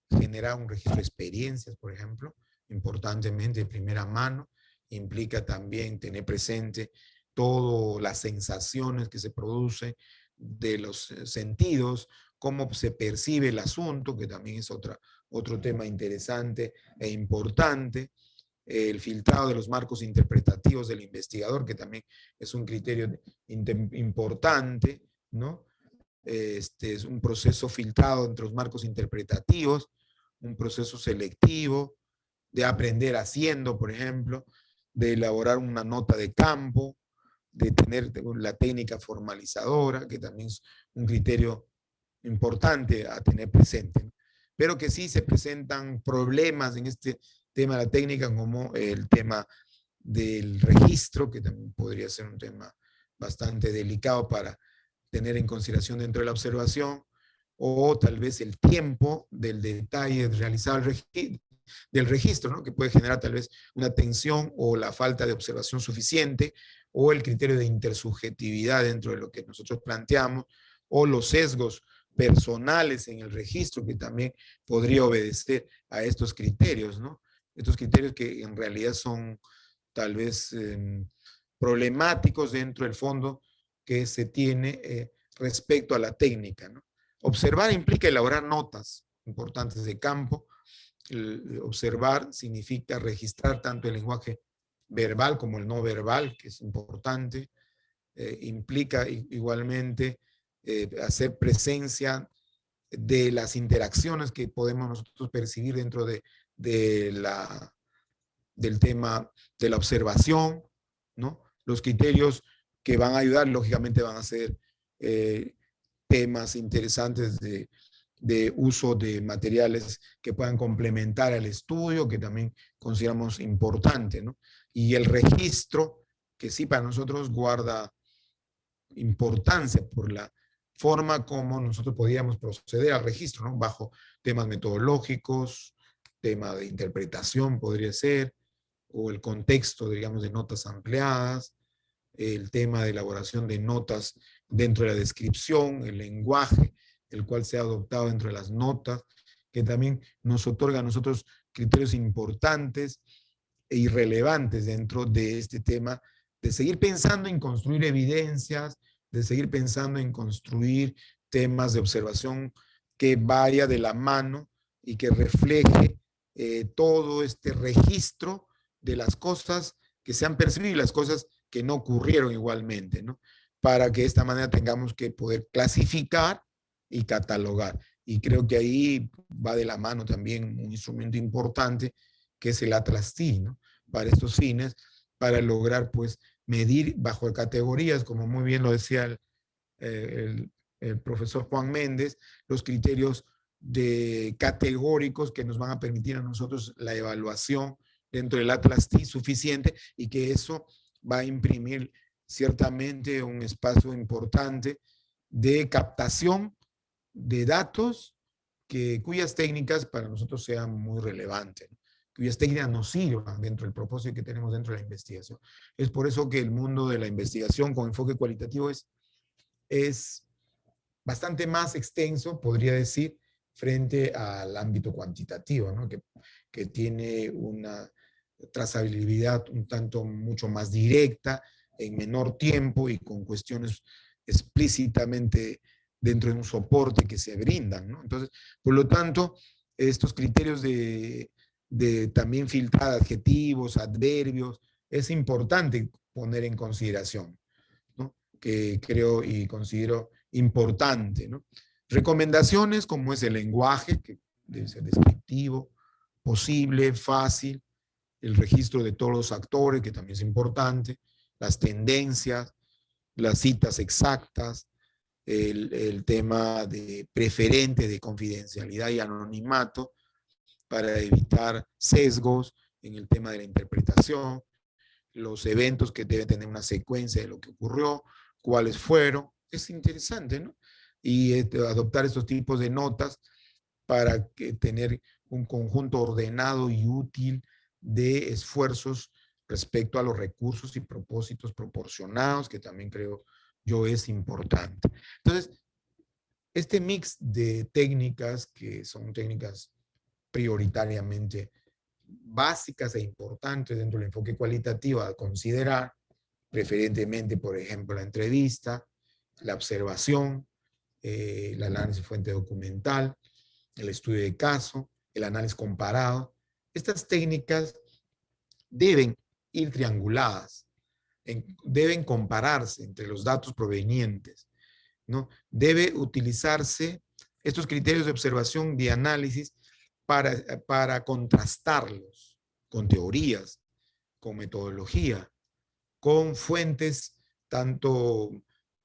Generar un registro de experiencias, por ejemplo, importantemente de primera mano, implica también tener presente todas las sensaciones que se producen de los sentidos, cómo se percibe el asunto, que también es otro tema interesante e importante, el filtrado de los marcos interpretativos del investigador, que también es un criterio importante, ¿no? Es un proceso filtrado entre los marcos interpretativos, un proceso selectivo, de aprender haciendo, por ejemplo, de elaborar una nota de campo, de tener la técnica formalizadora, que también es un criterio importante a tener presente, ¿no? Pero que sí se presentan problemas en este tema de la técnica, como el tema del registro, que también podría ser un tema bastante delicado para tener en consideración dentro de la observación, o tal vez el tiempo del detalle realizado del registro, ¿no? Que puede generar tal vez una tensión o la falta de observación suficiente, o el criterio de intersubjetividad dentro de lo que nosotros planteamos, o los sesgos personales en el registro, que también podría obedecer a estos criterios, ¿no? Estos criterios que en realidad son tal vez problemáticos dentro del fondo que se tiene respecto a la técnica, ¿no? Observar implica elaborar notas importantes de campo. Observar significa registrar tanto el lenguaje verbal como el no verbal, que es importante. Implica igualmente hacer presencia de las interacciones que podemos nosotros percibir dentro del tema de la observación, ¿no? Los criterios que van a ayudar, lógicamente, van a ser temas interesantes de uso de materiales que puedan complementar al estudio, que también consideramos importante, ¿no? Y el registro, que sí para nosotros guarda importancia por la forma como nosotros podíamos proceder al registro, ¿no? Bajo temas metodológicos, tema de interpretación podría ser, o el contexto, digamos, de notas ampliadas, el tema de elaboración de notas dentro de la descripción, el lenguaje, el cual se ha adoptado dentro de las notas, que también nos otorga a nosotros criterios importantes e irrelevantes dentro de este tema, de seguir pensando en construir evidencias, de seguir pensando en construir temas de observación que vaya de la mano y que refleje todo este registro de las cosas que se han percibido y las cosas que no ocurrieron igualmente, ¿no? Para que de esta manera tengamos que poder clasificar y catalogar. Y creo que ahí va de la mano también un instrumento importante que es el Atlas TI, ¿no? Para estos fines, para lograr pues medir bajo categorías, como muy bien lo decía el profesor Juan Méndez, los criterios categóricos que nos van a permitir a nosotros la evaluación dentro del Atlas TI suficiente, y que eso va a imprimir ciertamente un espacio importante de captación de datos cuyas técnicas para nosotros sean muy relevantes, ¿no? Cuyas técnicas nos sirvan dentro del propósito que tenemos dentro de la investigación. Es por eso que el mundo de la investigación con enfoque cualitativo es bastante más extenso, podría decir, frente al ámbito cuantitativo, ¿no? Que tiene una trazabilidad un tanto mucho más directa, en menor tiempo y con cuestiones explícitamente dentro de un soporte que se brindan, ¿no? Entonces, por lo tanto, estos criterios de también filtrar adjetivos, adverbios, es importante poner en consideración, ¿no? Que creo y considero importante, ¿no? Recomendaciones como es el lenguaje, que debe ser descriptivo, posible, fácil, el registro de todos los actores, que también es importante, las tendencias, las citas exactas, el tema de preferente de confidencialidad y anonimato para evitar sesgos en el tema de la interpretación, los eventos que deben tener una secuencia de lo que ocurrió, cuáles fueron. Es interesante, ¿no? Y adoptar estos tipos de notas para tener un conjunto ordenado y útil de esfuerzos respecto a los recursos y propósitos proporcionados, que también creo yo es importante. Entonces, este mix de técnicas, que son técnicas prioritariamente básicas e importantes dentro del enfoque cualitativo a considerar, preferentemente, por ejemplo, la entrevista, la observación, el análisis de fuente documental, el estudio de caso, el análisis comparado. Estas técnicas deben ir trianguladas, deben compararse entre los datos provenientes, ¿no? Debe utilizarse estos criterios de observación y análisis para contrastarlos con teorías, con metodología, con fuentes tanto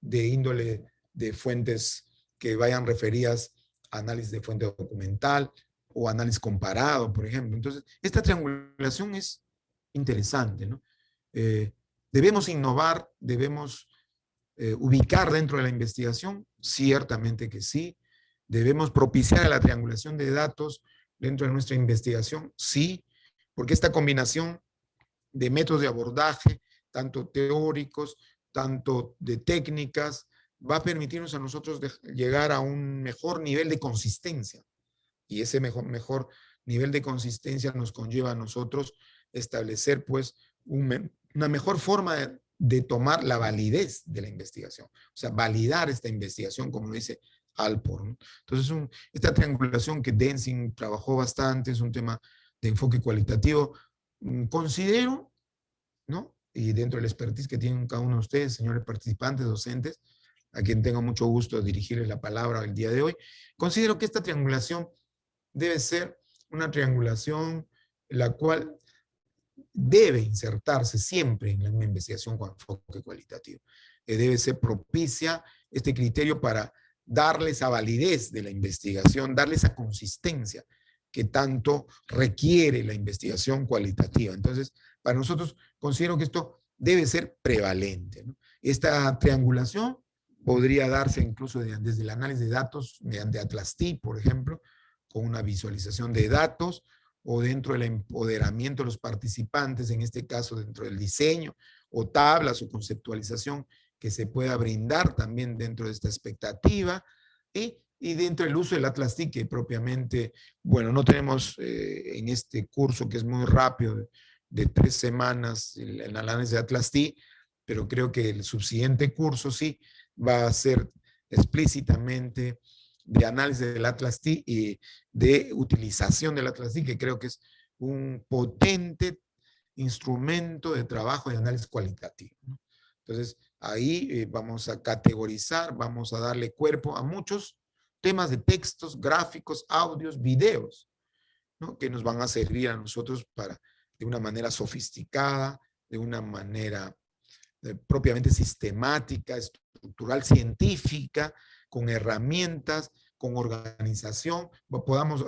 de índole de fuentes que vayan referidas a análisis de fuente documental o análisis comparado, por ejemplo. Entonces, esta triangulación es interesante, ¿no? Debemos innovar, debemos ubicar dentro de la investigación, ciertamente que sí. Debemos propiciar la triangulación de datos dentro de nuestra investigación, sí, porque esta combinación de métodos de abordaje, tanto teóricos, tanto de técnicas, va a permitirnos a nosotros llegar a un mejor nivel de consistencia. Y ese mejor nivel de consistencia nos conlleva a nosotros establecer pues una mejor forma de tomar la validez de la investigación. O sea, validar esta investigación, como lo dice Alport, ¿no? Entonces, esta triangulación que Denzing trabajó bastante, es un tema de enfoque cualitativo, considero, ¿no? Y dentro del expertise que tienen cada uno de ustedes, señores participantes, docentes, a quien tengo mucho gusto de dirigirle la palabra el día de hoy. Considero que esta triangulación debe ser una triangulación la cual debe insertarse siempre en una investigación con enfoque cualitativo. Debe ser propicia este criterio para darle esa validez de la investigación, darle esa consistencia que tanto requiere la investigación cualitativa. Entonces, para nosotros considero que esto debe ser prevalente, ¿no? Esta triangulación podría darse incluso desde el análisis de datos mediante Atlas-T, por ejemplo, con una visualización de datos, o dentro del empoderamiento de los participantes, en este caso dentro del diseño, o tablas o conceptualización que se pueda brindar también dentro de esta expectativa, y dentro del uso del Atlas-T, que propiamente, bueno, no tenemos en este curso que es muy rápido, de 3 semanas, el análisis de Atlas-T, pero creo que el subsiguiente curso sí va a ser explícitamente de análisis del Atlas-T y de utilización del Atlas-T, que creo que es un potente instrumento de trabajo de análisis cualitativo, ¿no? Entonces, ahí vamos a categorizar, vamos a darle cuerpo a muchos temas de textos, gráficos, audios, videos, ¿no? Que nos van a servir a nosotros para, de una manera sofisticada, de una manera propiamente sistemática, estructural, científica, con herramientas, con organización, podamos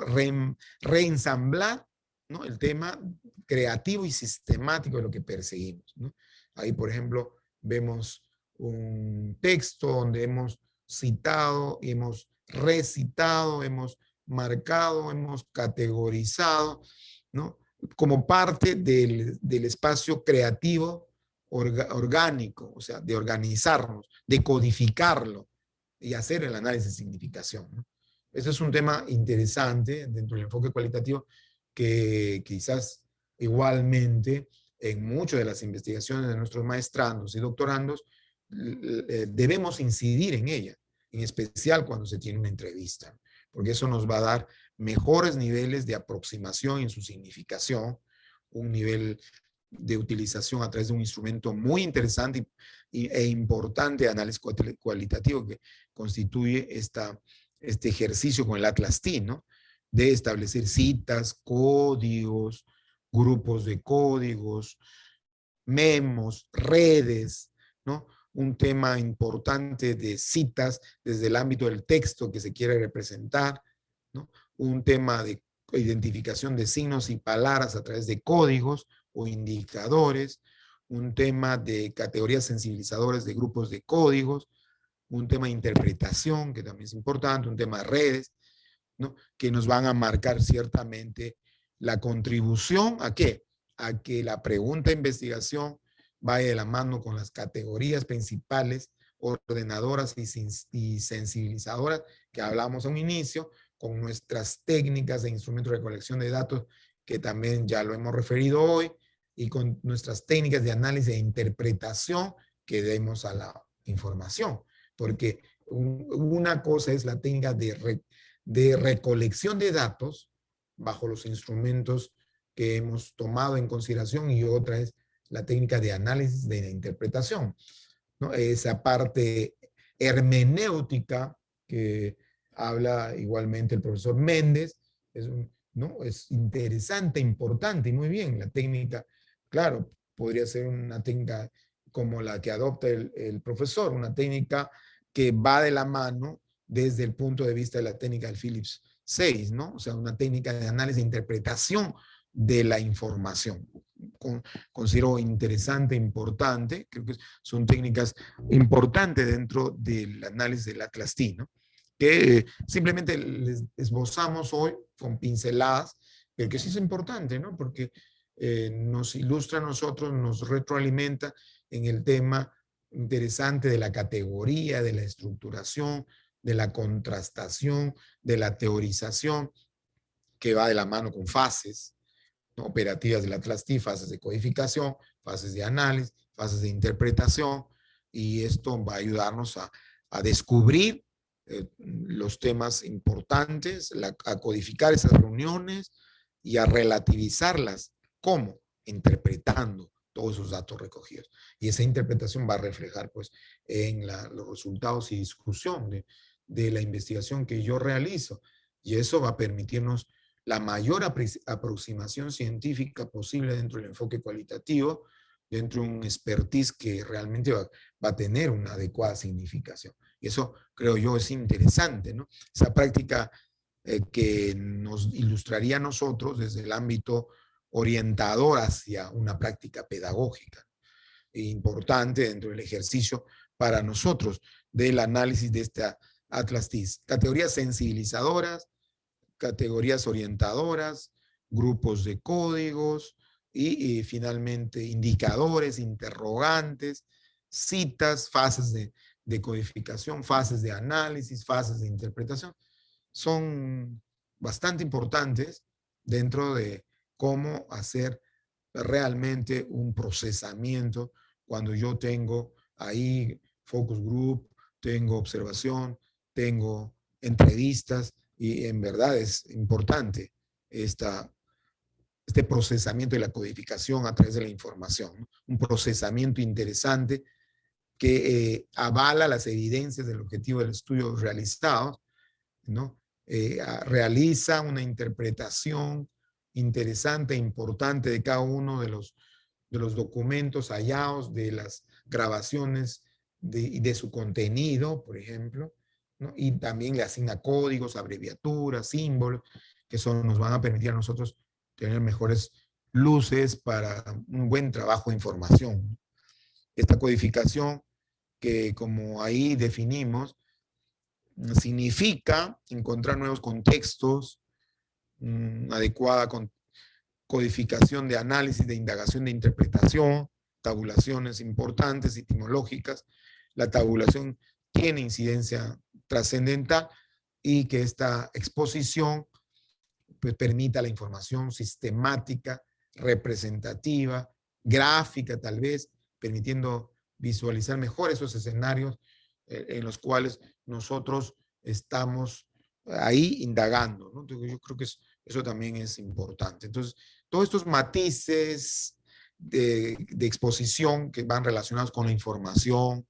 reensamblar, ¿no? El tema creativo y sistemático de lo que perseguimos, ¿no? Ahí, por ejemplo, vemos un texto donde hemos citado, hemos recitado, hemos marcado, hemos categorizado, ¿no? Como parte del espacio creativo orgánico, o sea, de organizarnos, de codificarlo y hacer el análisis de significación, ¿no? Ese es un tema interesante dentro del enfoque cualitativo que quizás igualmente en muchas de las investigaciones de nuestros maestrandos y doctorandos debemos incidir en ella, en especial cuando se tiene una entrevista, porque eso nos va a dar mejores niveles de aproximación en su significación, un nivel de utilización a través de un instrumento muy interesante e importante de análisis cualitativo que constituye este ejercicio con el Atlas-T, ¿no? De establecer citas, códigos, grupos de códigos, memos, redes, ¿no? Un tema importante de citas desde el ámbito del texto que se quiere representar, ¿no? Un tema de identificación de signos y palabras a través de códigos o indicadores, un tema de categorías sensibilizadoras de grupos de códigos, un tema de interpretación, que también es importante, un tema de redes, ¿no? Que nos van a marcar ciertamente la contribución ¿a qué? A que la pregunta de investigación vaya de la mano con las categorías principales, ordenadoras y sensibilizadoras que hablamos a un inicio, con nuestras técnicas de instrumentos de recolección de datos, que también ya lo hemos referido hoy, y con nuestras técnicas de análisis e interpretación que demos a la información. Porque una cosa es la técnica de recolección de datos bajo los instrumentos que hemos tomado en consideración y otra es la técnica de análisis de la interpretación, ¿no? Esa parte hermenéutica que habla igualmente el profesor Méndez, ¿no? Es interesante, importante y muy bien. La técnica, claro, podría ser una técnica como la que adopta el profesor, una técnica que va de la mano desde el punto de vista de la técnica del Phillips 6, ¿no? O sea, una técnica de análisis e interpretación de la información. Considero interesante, importante, creo que son técnicas importantes dentro del análisis del Atlas-T, ¿no? Que simplemente les esbozamos hoy con pinceladas, pero que sí es importante, ¿no? Porque nos ilustra a nosotros, nos retroalimenta en el tema interesante de la categoría, de la estructuración, de la contrastación, de la teorización, que va de la mano con fases, ¿no? Operativas del Atlas-T, fases de codificación, fases de análisis, fases de interpretación, y esto va a ayudarnos a descubrir los temas importantes, a codificar esas reuniones y a relativizarlas. ¿Cómo? Interpretando todos esos datos recogidos. Y esa interpretación va a reflejar pues, en los resultados y discusión de la investigación que yo realizo. Y eso va a permitirnos la mayor aproximación científica posible dentro del enfoque cualitativo, dentro de un expertise que realmente va a tener una adecuada significación. Y eso, creo yo, es interesante, ¿no? Esa práctica que nos ilustraría a nosotros desde el ámbito orientador hacia una práctica pedagógica importante dentro del ejercicio para nosotros del análisis de esta Atlas TIS. Categorías sensibilizadoras, categorías orientadoras, grupos de códigos y finalmente indicadores, interrogantes, citas, fases de codificación, fases de análisis, fases de interpretación. Son bastante importantes dentro de cómo hacer realmente un procesamiento cuando yo tengo ahí focus group, tengo observación, tengo entrevistas y en verdad es importante este procesamiento y la codificación a través de la información, ¿no? Un procesamiento interesante que avala las evidencias del objetivo del estudio realizado, ¿no? Realiza una interpretación interesante e importante de cada uno de los documentos hallados, de las grabaciones y de su contenido, por ejemplo, ¿no? Y también le asigna códigos, abreviaturas, símbolos, que eso nos van a permitir a nosotros tener mejores luces para un buen trabajo de información. Esta codificación que, como ahí definimos, significa encontrar nuevos contextos, adecuada codificación de análisis, de indagación, de interpretación, tabulaciones importantes, etimológicas. La tabulación tiene incidencia trascendental y que esta exposición pues, permita la información sistemática, representativa, gráfica tal vez, permitiendo visualizar mejor esos escenarios en los cuales nosotros estamos ahí indagando, ¿no? Entonces, yo creo que eso también es importante. Entonces, todos estos matices de exposición que van relacionados con la información,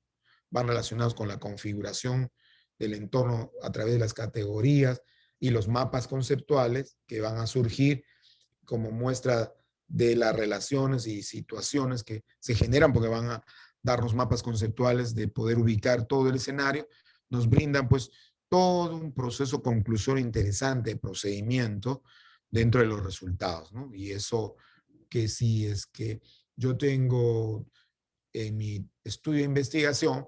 van relacionados con la configuración del entorno a través de las categorías y los mapas conceptuales que van a surgir como muestra de las relaciones y situaciones que se generan porque van a darnos mapas conceptuales de poder ubicar todo el escenario, nos brindan pues todo un proceso conclusorio interesante de procedimiento dentro de los resultados, ¿no? Y eso que si es que yo tengo en mi estudio de investigación,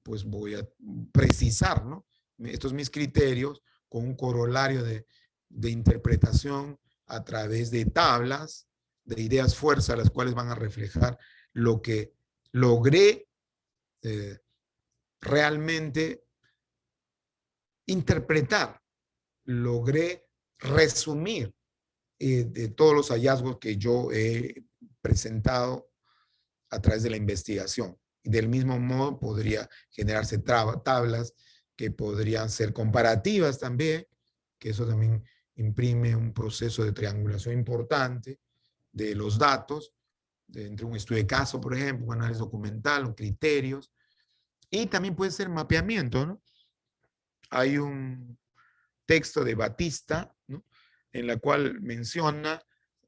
pues voy a precisar, ¿no? Estos mis criterios con un corolario de interpretación a través de tablas, de ideas fuerza, las cuales van a reflejar lo que logré realmente interpretar, logré resumir de todos los hallazgos que yo he presentado a través de la investigación. Y del mismo modo podría generarse tablas que podrían ser comparativas también, que eso también imprime un proceso de triangulación importante de los datos, entre un estudio de caso, por ejemplo, un análisis documental, criterios, y también puede ser mapeamiento, ¿no? Hay un texto de Batista, ¿no? En la cual menciona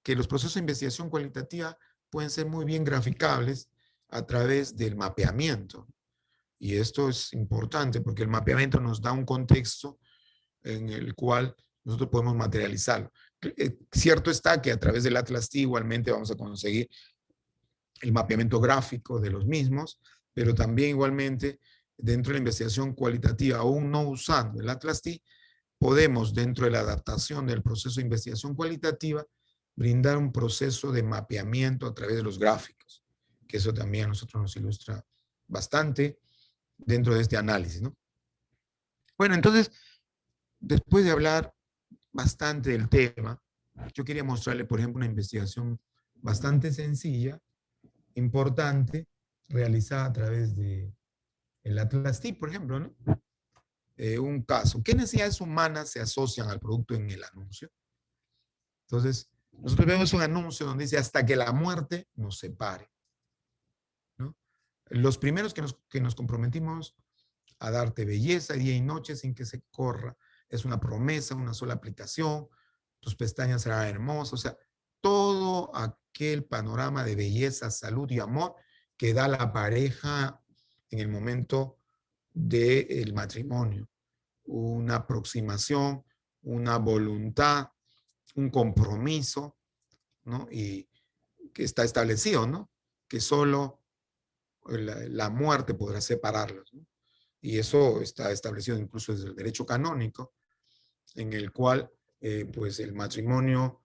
que los procesos de investigación cualitativa pueden ser muy bien graficables a través del mapeamiento. Y esto es importante porque el mapeamiento nos da un contexto en el cual nosotros podemos materializarlo. Cierto está que a través del Atlas TI igualmente vamos a conseguir el mapeamiento gráfico de los mismos, pero también igualmente dentro de la investigación cualitativa, aún no usando el Atlas TI, podemos dentro de la adaptación del proceso de investigación cualitativa brindar un proceso de mapeamiento a través de los gráficos, que eso también a nosotros nos ilustra bastante dentro de este análisis, ¿no? Bueno, entonces, después de hablar bastante del tema, yo quería mostrarle, por ejemplo, una investigación bastante sencilla, importante, realizada a través de el Atlas TI, por ejemplo, ¿no? Un caso. ¿Qué necesidades humanas se asocian al producto en el anuncio? Entonces, nosotros vemos un anuncio donde dice hasta que la muerte nos separe. Los primeros que nos comprometimos a darte belleza día y noche sin que se corra. Es una promesa, una sola aplicación. Tus pestañas serán hermosas. O sea, todo aquel panorama de belleza, salud y amor que da la pareja en el momento del matrimonio. Una aproximación, una voluntad, un compromiso, ¿no? Y que está establecido, ¿no? Que solo la muerte podrá separarlos, ¿no? Y eso está establecido incluso desde el derecho canónico, en el cual pues el matrimonio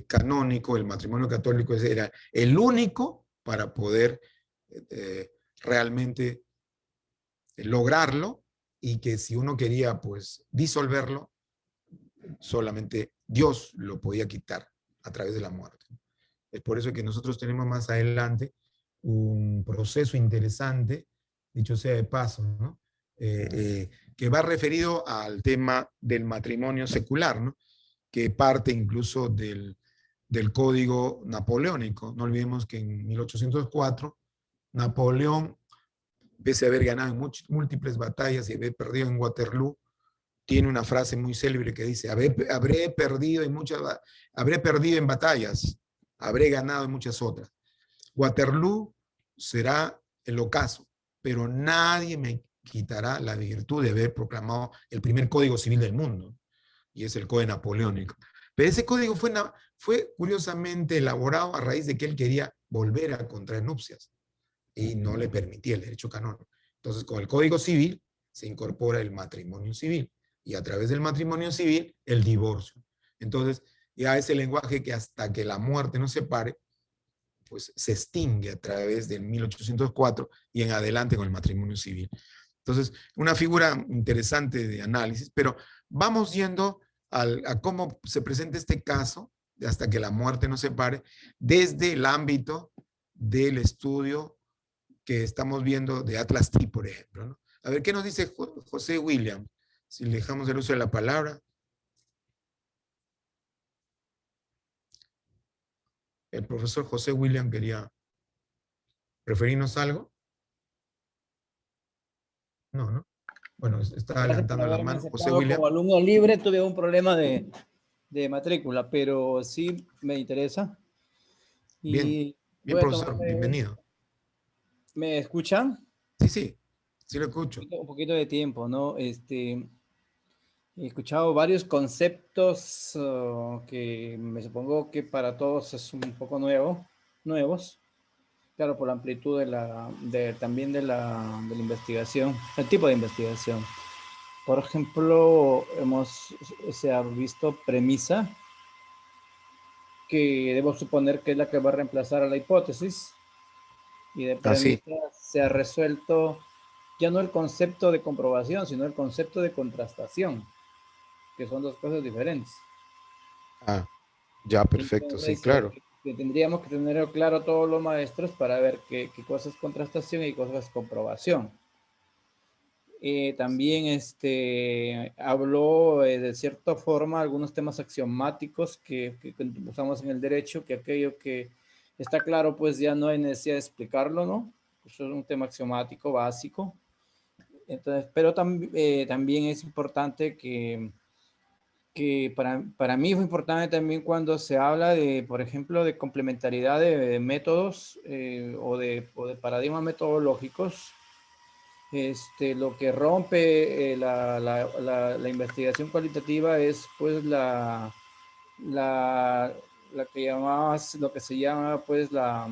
canónico, el matrimonio católico era el único para poder realmente lograrlo, y que si uno quería pues disolverlo, solamente Dios lo podía quitar a través de la muerte. Es por eso que nosotros tenemos más adelante un proceso interesante, dicho sea de paso, ¿no? Que va referido al tema del matrimonio secular, ¿no? Que parte incluso del código napoleónico. No olvidemos que en 1804 Napoleón, pese a haber ganado en múltiples batallas y haber perdido en Waterloo, tiene una frase muy célebre que dice: habré perdido en batallas, habré ganado en muchas otras. Waterloo será el ocaso, pero nadie me quitará la virtud de haber proclamado el primer código civil del mundo, y es el Código Napoleónico. Pero ese código fue curiosamente elaborado a raíz de que él quería volver a contraer nupcias y no le permitía el derecho canónico. Entonces, con el Código Civil se incorpora el matrimonio civil, y a través del matrimonio civil el divorcio. Entonces, ya ese lenguaje que hasta que la muerte nos separe, pues se extingue a través del 1804 y en adelante con el matrimonio civil. Entonces, una figura interesante de análisis, pero vamos yendo a cómo se presenta este caso, de hasta que la muerte nos separe, desde el ámbito del estudio que estamos viendo de Atlas T, por ejemplo, ¿no? A ver, ¿qué nos dice José William? Si le dejamos el uso de la palabra. El profesor José William quería referirnos algo. No, ¿no? Bueno, está Gracias por levantando la haberme mano José aceptado William. como alumno libre. Tuve un problema de matrícula, pero sí me interesa. Bien, Y bien, voy a profesor, tomarme... bienvenido. ¿Me escuchan? Sí, sí, sí lo escucho. Un poquito de tiempo, ¿no? He escuchado varios conceptos que me supongo que para todos es un poco nuevos. Claro, por la amplitud también de la investigación, el tipo de investigación. Por ejemplo, se ha visto premisa, que debo suponer que es la que va a reemplazar a la hipótesis, y de Así. premisa se ha resuelto ya no el concepto de comprobación, sino el concepto de contrastación, que son dos cosas diferentes. Ah, ya, perfecto, sí, Entonces, claro. que tendríamos que tener claro todos los maestros para ver qué cosa es contrastación y qué cosa es comprobación. También habló de cierta forma algunos temas axiomáticos que usamos en el derecho, que aquello que está claro pues ya no hay necesidad de explicarlo, ¿no? Eso es un tema axiomático básico. Entonces, pero también es importante que para mí fue importante también cuando se habla de, por ejemplo, de complementariedad de métodos o de paradigmas metodológicos. Lo que rompe la investigación cualitativa es pues lo que se llama pues la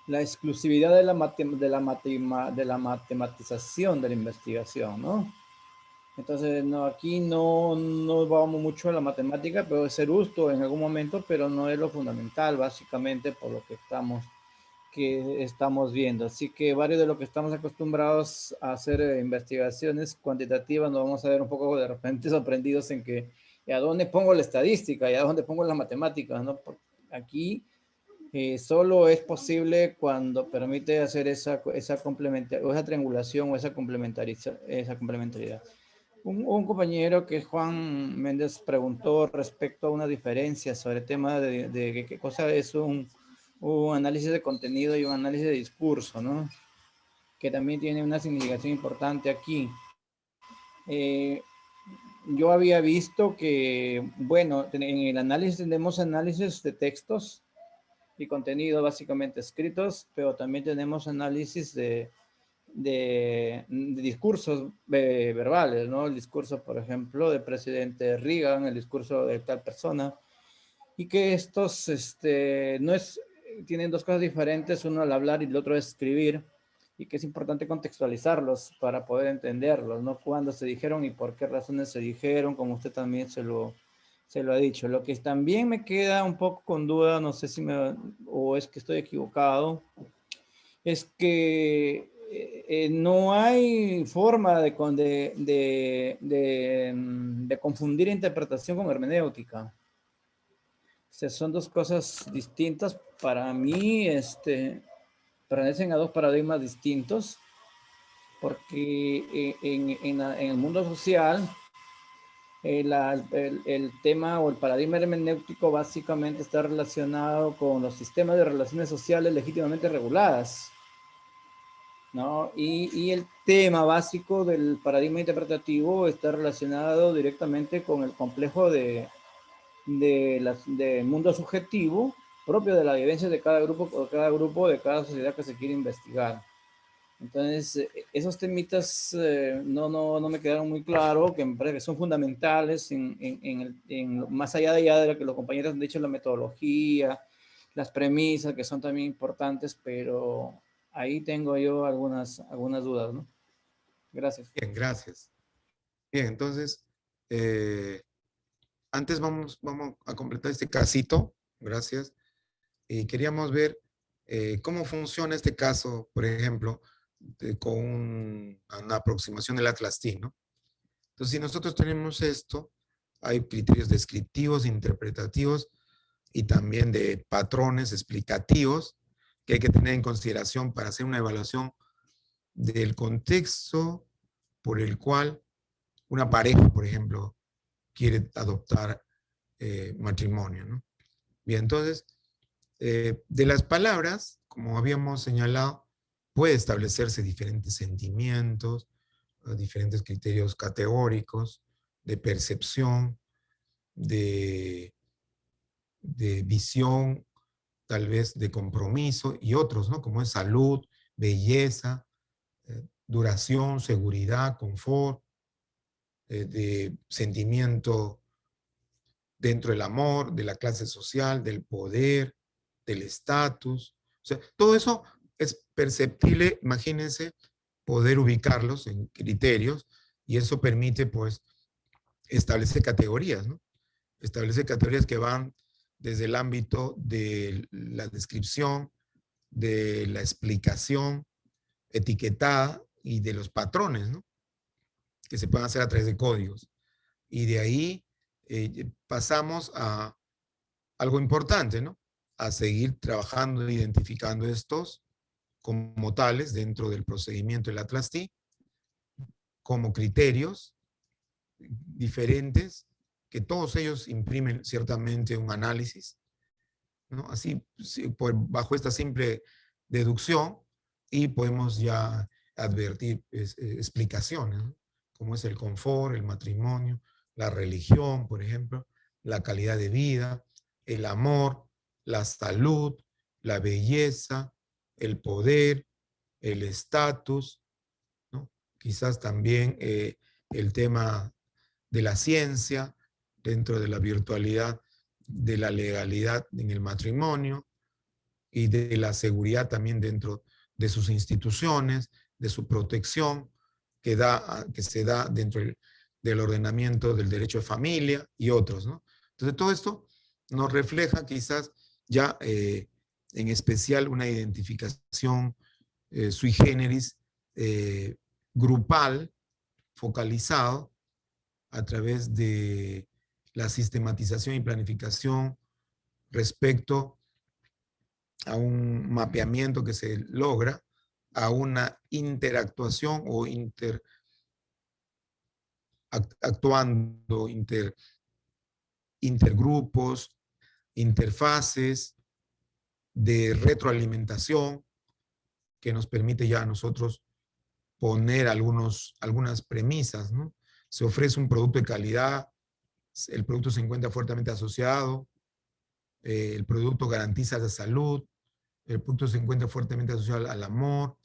exclusividad de la matematización de la investigación, ¿no? Entonces, no, aquí no vamos mucho a la matemática, puede ser justo en algún momento, pero no es lo fundamental, básicamente por lo que estamos viendo. Así que varios de lo que estamos acostumbrados a hacer investigaciones cuantitativas, nos vamos a ver un poco de repente sorprendidos en que ¿a dónde pongo la estadística y a dónde pongo las matemáticas? ¿No? Aquí solo es posible cuando permite hacer esa triangulación o esa complementariedad. Un compañero que es Juan Méndez preguntó respecto a una diferencia sobre el tema de qué cosa es un análisis de contenido y un análisis de discurso, ¿no? Que también tiene una significación importante aquí. Yo había visto que, bueno, en el análisis tenemos análisis de textos y contenido básicamente escritos, pero también tenemos análisis de discursos verbales, ¿no? El discurso, por ejemplo, del presidente Reagan, el discurso de tal persona, y que estos no es, tienen dos cosas diferentes, uno al hablar y el otro es escribir, y que es importante contextualizarlos para poder entenderlos, ¿no? Cuándo se dijeron y por qué razones se dijeron, como usted también se lo ha dicho. Lo que también me queda un poco con duda, no sé si o es que estoy equivocado, es que no hay forma de confundir interpretación con hermenéutica. O sea, son dos cosas distintas. Para mí, pertenecen a dos paradigmas distintos, porque en el mundo social, el tema o el paradigma hermenéutico básicamente está relacionado con los sistemas de relaciones sociales legítimamente reguladas, ¿no? Y el tema básico del paradigma interpretativo está relacionado directamente con el complejo del mundo subjetivo propio de la vivencia de cada grupo, de cada sociedad que se quiere investigar. Entonces, esos temitas no me quedaron muy claros, que me parece que son fundamentales más allá de lo que los compañeros han dicho, la metodología, las premisas, que son también importantes, pero ahí tengo yo algunas dudas, ¿no? Gracias. Bien, gracias. Bien, entonces, antes vamos a completar este casito, gracias. Y queríamos ver cómo funciona este caso, por ejemplo, con una aproximación del Atlas T, ¿no? Entonces, si nosotros tenemos esto, hay criterios descriptivos, interpretativos y también de patrones explicativos que hay que tener en consideración para hacer una evaluación del contexto por el cual una pareja, por ejemplo, quiere adoptar matrimonio, ¿no? Bien, entonces, de las palabras, como habíamos señalado, puede establecerse diferentes sentimientos, diferentes criterios categóricos de percepción, de visión, tal vez de compromiso y otros, ¿no? Como es salud, belleza, duración, seguridad, confort, de sentimiento dentro del amor, de la clase social, del poder, del estatus. O sea, todo eso es perceptible, imagínense, poder ubicarlos en criterios y eso permite, pues, establecer categorías, ¿no? Establecer categorías que van desde el ámbito de la descripción, de la explicación etiquetada y de los patrones, ¿no? Que se pueden hacer a través de códigos. Y de ahí pasamos a algo importante, ¿no? A seguir trabajando e identificando estos como tales dentro del procedimiento del Atlas T, como criterios diferentes, que todos ellos imprimen ciertamente un análisis, ¿no? Así, bajo esta simple deducción, y podemos ya advertir explicaciones, ¿no? Como es el confort, el matrimonio, la religión, por ejemplo, la calidad de vida, el amor, la salud, la belleza, el poder, el estatus, ¿no? Quizás también el tema de la ciencia dentro de la virtualidad, de la legalidad en el matrimonio y de la seguridad también dentro de sus instituciones, de su protección que se da dentro del ordenamiento del derecho de familia y otros, ¿no? Entonces todo esto nos refleja quizás ya en especial una identificación sui generis grupal, focalizado a través de la sistematización y planificación respecto a un mapeamiento que se logra, a una interactuación o actuando intergrupos, interfaces de retroalimentación que nos permite ya a nosotros poner algunas premisas, ¿no? Se ofrece un producto de calidad, el producto se encuentra fuertemente asociado, el producto garantiza la salud, el producto se encuentra fuertemente asociado al amor.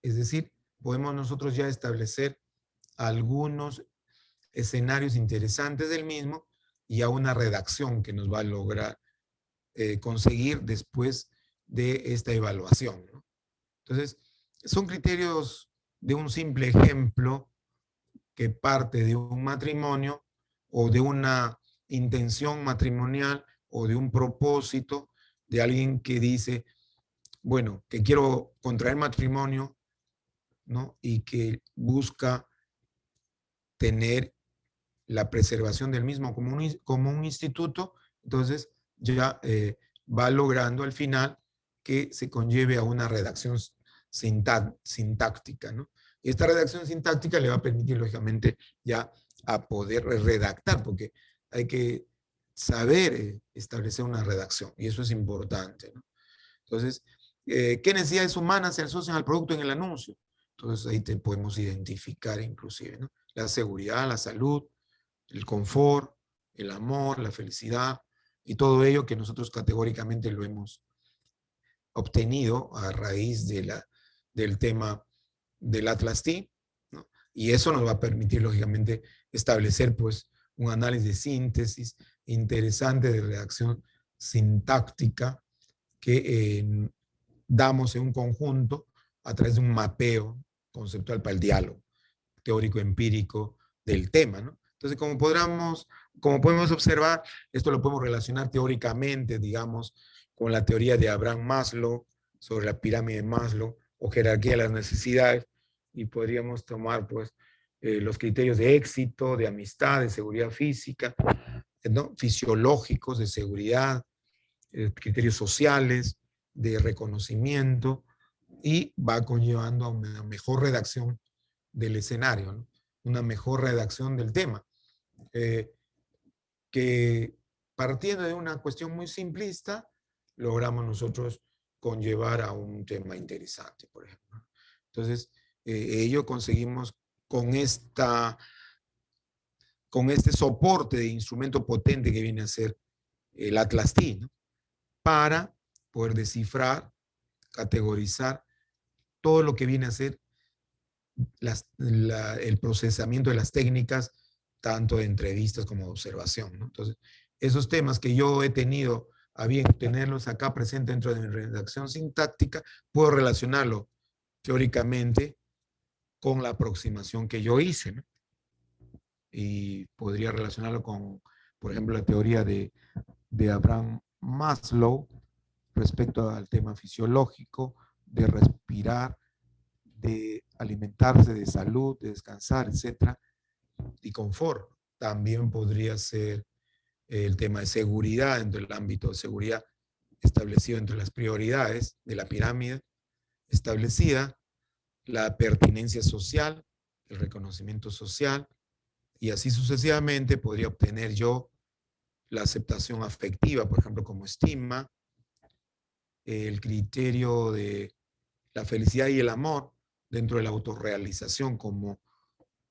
Es decir, podemos nosotros ya establecer algunos escenarios interesantes del mismo y a una redacción que nos va a lograr conseguir después de esta evaluación, ¿no? Entonces, son criterios de un simple ejemplo que parte de un matrimonio o de una intención matrimonial o de un propósito de alguien que dice, bueno, que quiero contraer matrimonio, ¿no? Y que busca tener la preservación del mismo como un instituto, entonces ya va logrando al final que se conlleve a una redacción sintáctica, ¿no? Y esta redacción sintáctica le va a permitir, lógicamente, ya a poder redactar, porque hay que saber establecer una redacción, y eso es importante, ¿no? Entonces, ¿qué necesidades humanas se asocian al producto en el anuncio? Entonces, ahí te podemos identificar inclusive, ¿no? La seguridad, la salud, el confort, el amor, la felicidad, y todo ello que nosotros categóricamente lo hemos obtenido a raíz del tema del Atlas T, ¿no? Y eso nos va a permitir, lógicamente, establecer pues un análisis de síntesis interesante de redacción sintáctica que damos en un conjunto a través de un mapeo conceptual para el diálogo teórico-empírico del tema, ¿no? Entonces, como podemos observar, esto lo podemos relacionar teóricamente, digamos, con la teoría de Abraham Maslow sobre la pirámide de Maslow o jerarquía de las necesidades, y podríamos tomar, pues, los criterios de éxito, de amistad, de seguridad física, ¿no? Fisiológicos, de seguridad, criterios sociales, de reconocimiento, y va conllevando a una mejor redacción del escenario, ¿no? Una mejor redacción del tema, que partiendo de una cuestión muy simplista, logramos nosotros conllevar a un tema interesante, por ejemplo. Entonces, ello conseguimos con este soporte de instrumento potente que viene a ser el Atlas T, ¿no? Para poder descifrar, categorizar todo lo que viene a ser el procesamiento de las técnicas, tanto de entrevistas como de observación, ¿no? Entonces, esos temas que yo he tenido a bien tenerlos acá presentes dentro de mi redacción sintáctica, puedo relacionarlo teóricamente con la aproximación que yo hice, ¿no? Y podría relacionarlo con, por ejemplo, la teoría de Abraham Maslow respecto al tema fisiológico, de respirar, de alimentarse, de salud, de descansar, etcétera, y confort. También podría ser el tema de seguridad dentro del ámbito de seguridad establecido entre las prioridades de la pirámide establecida, la pertinencia social, el reconocimiento social, y así sucesivamente podría obtener yo la aceptación afectiva, por ejemplo, como estima, el criterio de la felicidad y el amor dentro de la autorrealización como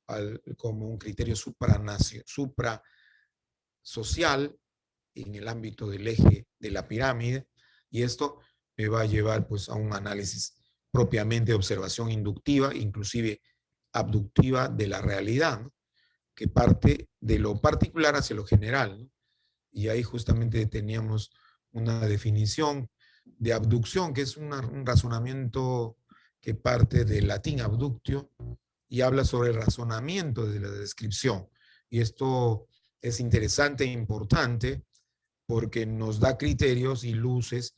un criterio suprasocial en el ámbito del eje de la pirámide, y esto me va a llevar pues a un análisis propiamente de observación inductiva, inclusive abductiva de la realidad, ¿no? Que parte de lo particular hacia lo general, ¿no? Y ahí justamente teníamos una definición de abducción, que es un razonamiento que parte del latín abductio y habla sobre el razonamiento de la descripción. Y esto es interesante e importante porque nos da criterios y luces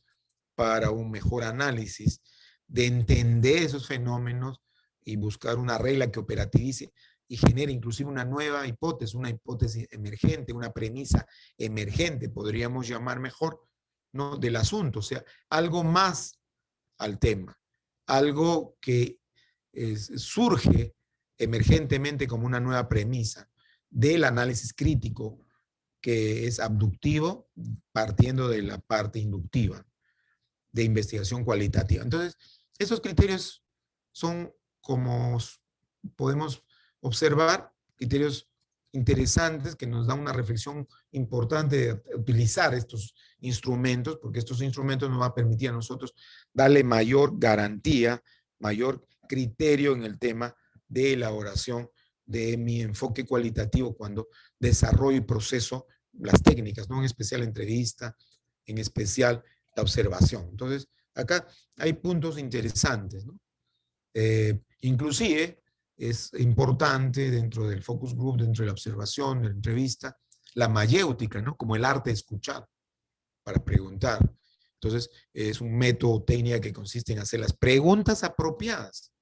para un mejor análisis de entender esos fenómenos y buscar una regla que operativice y genere inclusive una nueva hipótesis, una hipótesis emergente, una premisa emergente, podríamos llamar mejor, ¿no? Del asunto, o sea, algo más al tema, algo que surge emergentemente como una nueva premisa del análisis crítico que es abductivo, partiendo de la parte inductiva, de investigación cualitativa. Entonces, esos criterios son, como podemos observar, criterios interesantes que nos dan una reflexión importante de utilizar estos instrumentos, porque estos instrumentos nos van a permitir a nosotros darle mayor garantía, mayor criterio en el tema de elaboración de mi enfoque cualitativo cuando desarrollo y proceso las técnicas, ¿no? En especial la entrevista, en especial la observación. Entonces, acá hay puntos interesantes, ¿no? Inclusive, es importante dentro del focus group, dentro de la observación, de la entrevista, la mayéutica, ¿no? Como el arte de escuchar, para preguntar. Entonces, es un método técnica que consiste en hacer las preguntas apropiadas,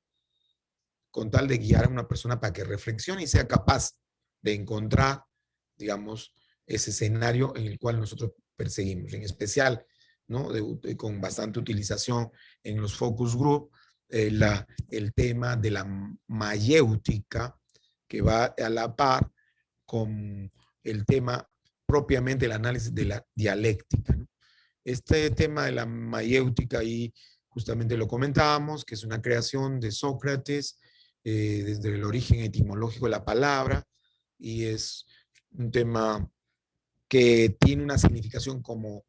con tal de guiar a una persona para que reflexione y sea capaz de encontrar, digamos, ese escenario en el cual nosotros perseguimos. En especial, ¿no? Con bastante utilización en los focus group, el tema de la mayéutica, que va a la par con el tema propiamente del análisis de la dialéctica, ¿no? Este tema de la mayéutica, ahí justamente lo comentábamos, que es una creación de Sócrates, desde el origen etimológico de la palabra, y es un tema que tiene una significación como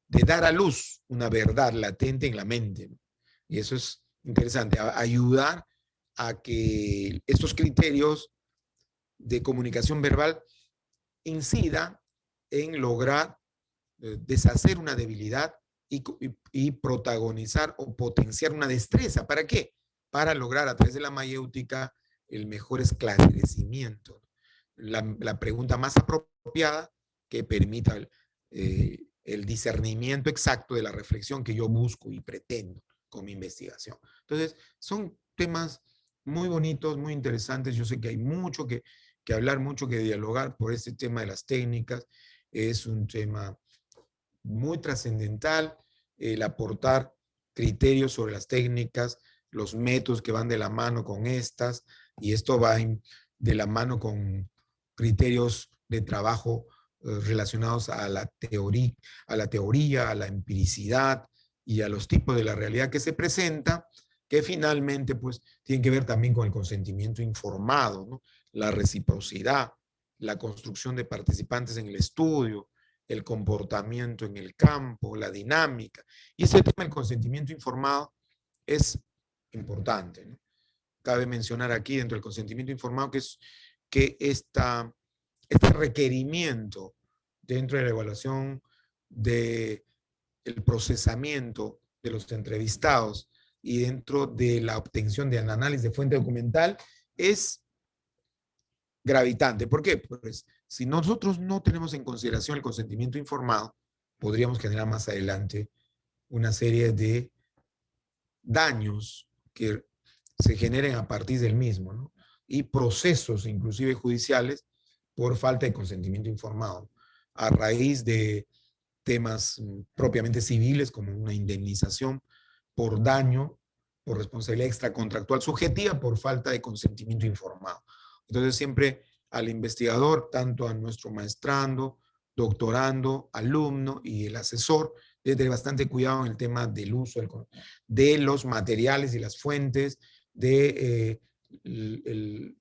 de dar a luz una verdad latente en la mente, ¿no? Y eso es interesante, ayudar a que estos criterios de comunicación verbal incidan en lograr deshacer una debilidad y protagonizar o potenciar una destreza. ¿Para qué? Para lograr a través de la mayéutica el mejor esclarecimiento, la pregunta más apropiada que permita el discernimiento exacto de la reflexión que yo busco y pretendo con mi investigación. Entonces, son temas muy bonitos, muy interesantes. Yo sé que hay mucho que hablar, mucho que dialogar por este tema de las técnicas. Es un tema muy trascendental el aportar criterios sobre las técnicas, los métodos que van de la mano con estas, y esto va de la mano con criterios de trabajo relacionados a la teoría, a la empiricidad y a los tipos de la realidad que se presenta, que finalmente pues tienen que ver también con el consentimiento informado, ¿no? La reciprocidad, la construcción de participantes en el estudio, el comportamiento en el campo, la dinámica. Y ese tema del consentimiento informado es importante, ¿no? Cabe mencionar aquí dentro del consentimiento informado que este requerimiento dentro de la evaluación del procesamiento de los entrevistados y dentro de la obtención de análisis de fuente documental es gravitante. ¿Por qué? Pues si nosotros no tenemos en consideración el consentimiento informado, podríamos generar más adelante una serie de daños que se generen a partir del mismo, ¿no? Y procesos, inclusive judiciales, por falta de consentimiento informado, a raíz de temas propiamente civiles, como una indemnización por daño, por responsabilidad extracontractual subjetiva, por falta de consentimiento informado. Entonces, siempre al investigador, tanto a nuestro maestrando, doctorando, alumno y el asesor, debe tener bastante cuidado en el tema del uso de los materiales y las fuentes, de el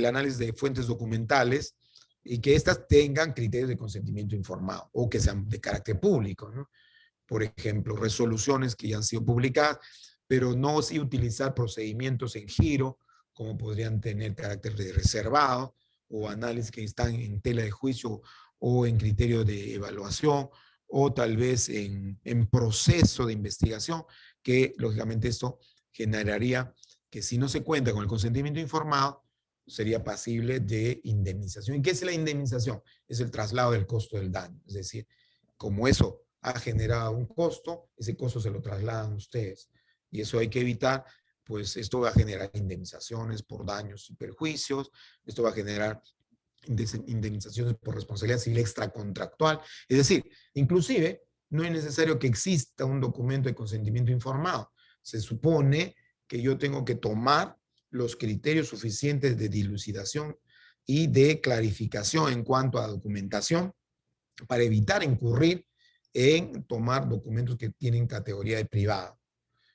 análisis de fuentes documentales, y que éstas tengan criterios de consentimiento informado o que sean de carácter público, ¿no? Por ejemplo, resoluciones que ya han sido publicadas, pero no sí utilizar procedimientos en giro, como podrían tener carácter de reservado, o análisis que están en tela de juicio o en criterio de evaluación, o tal vez en proceso de investigación, que lógicamente esto generaría que si no se cuenta con el consentimiento informado, sería pasible de indemnización. ¿Y qué es la indemnización? Es el traslado del costo del daño. Es decir, como eso ha generado un costo, ese costo se lo trasladan ustedes. Y eso hay que evitar, pues esto va a generar indemnizaciones por daños y perjuicios, esto va a generar indemnizaciones por responsabilidad civil extracontractual. Es decir, inclusive no es necesario que exista un documento de consentimiento informado. Se supone que yo tengo que tomar los criterios suficientes de dilucidación y de clarificación en cuanto a documentación para evitar incurrir en tomar documentos que tienen categoría de privado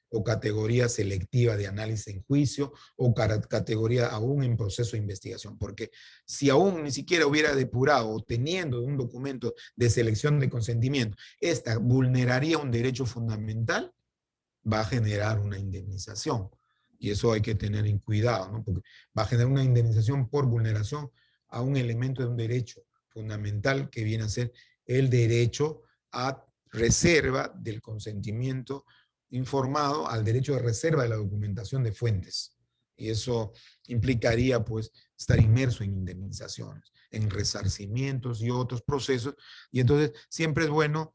o categoría selectiva de análisis en juicio o categoría aún en proceso de investigación, porque si aún ni siquiera hubiera depurado o teniendo un documento de selección de consentimiento, esta vulneraría un derecho fundamental, va a generar una indemnización. Y eso hay que tener en cuidado, ¿no? Porque va a generar una indemnización por vulneración a un elemento de un derecho fundamental que viene a ser el derecho a reserva del consentimiento informado, al derecho de reserva de la documentación de fuentes. Y eso implicaría, pues, estar inmerso en indemnizaciones, en resarcimientos y otros procesos. Y entonces siempre es bueno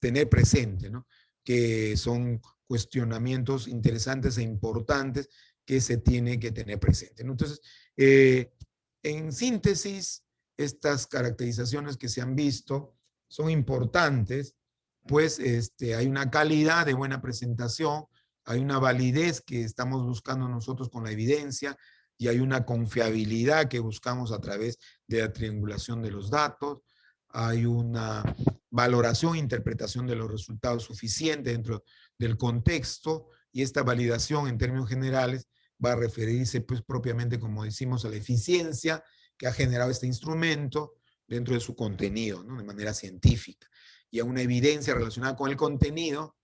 tener presente, ¿no?, que son cuestionamientos interesantes e importantes que se tiene que tener presente, ¿no? Entonces, en síntesis, estas caracterizaciones que se han visto son importantes, pues hay una calidad de buena presentación, hay una validez que estamos buscando nosotros con la evidencia y hay una confiabilidad que buscamos a través de la triangulación de los datos, hay una valoración e interpretación de los resultados suficiente dentro del contexto, y esta validación en términos generales va a referirse pues propiamente, como decimos, a la eficiencia que ha generado este instrumento dentro de su contenido, ¿no?, de manera científica, y a una evidencia relacionada con el contenido,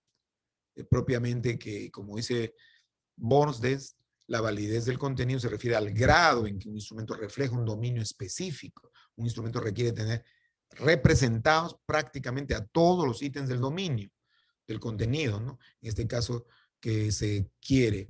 propiamente que, como dice Bornstedt, la validez del contenido se refiere al grado en que un instrumento refleja un dominio específico. Un instrumento requiere tener representados prácticamente a todos los ítems del dominio, del contenido, ¿no? En este caso que se quiere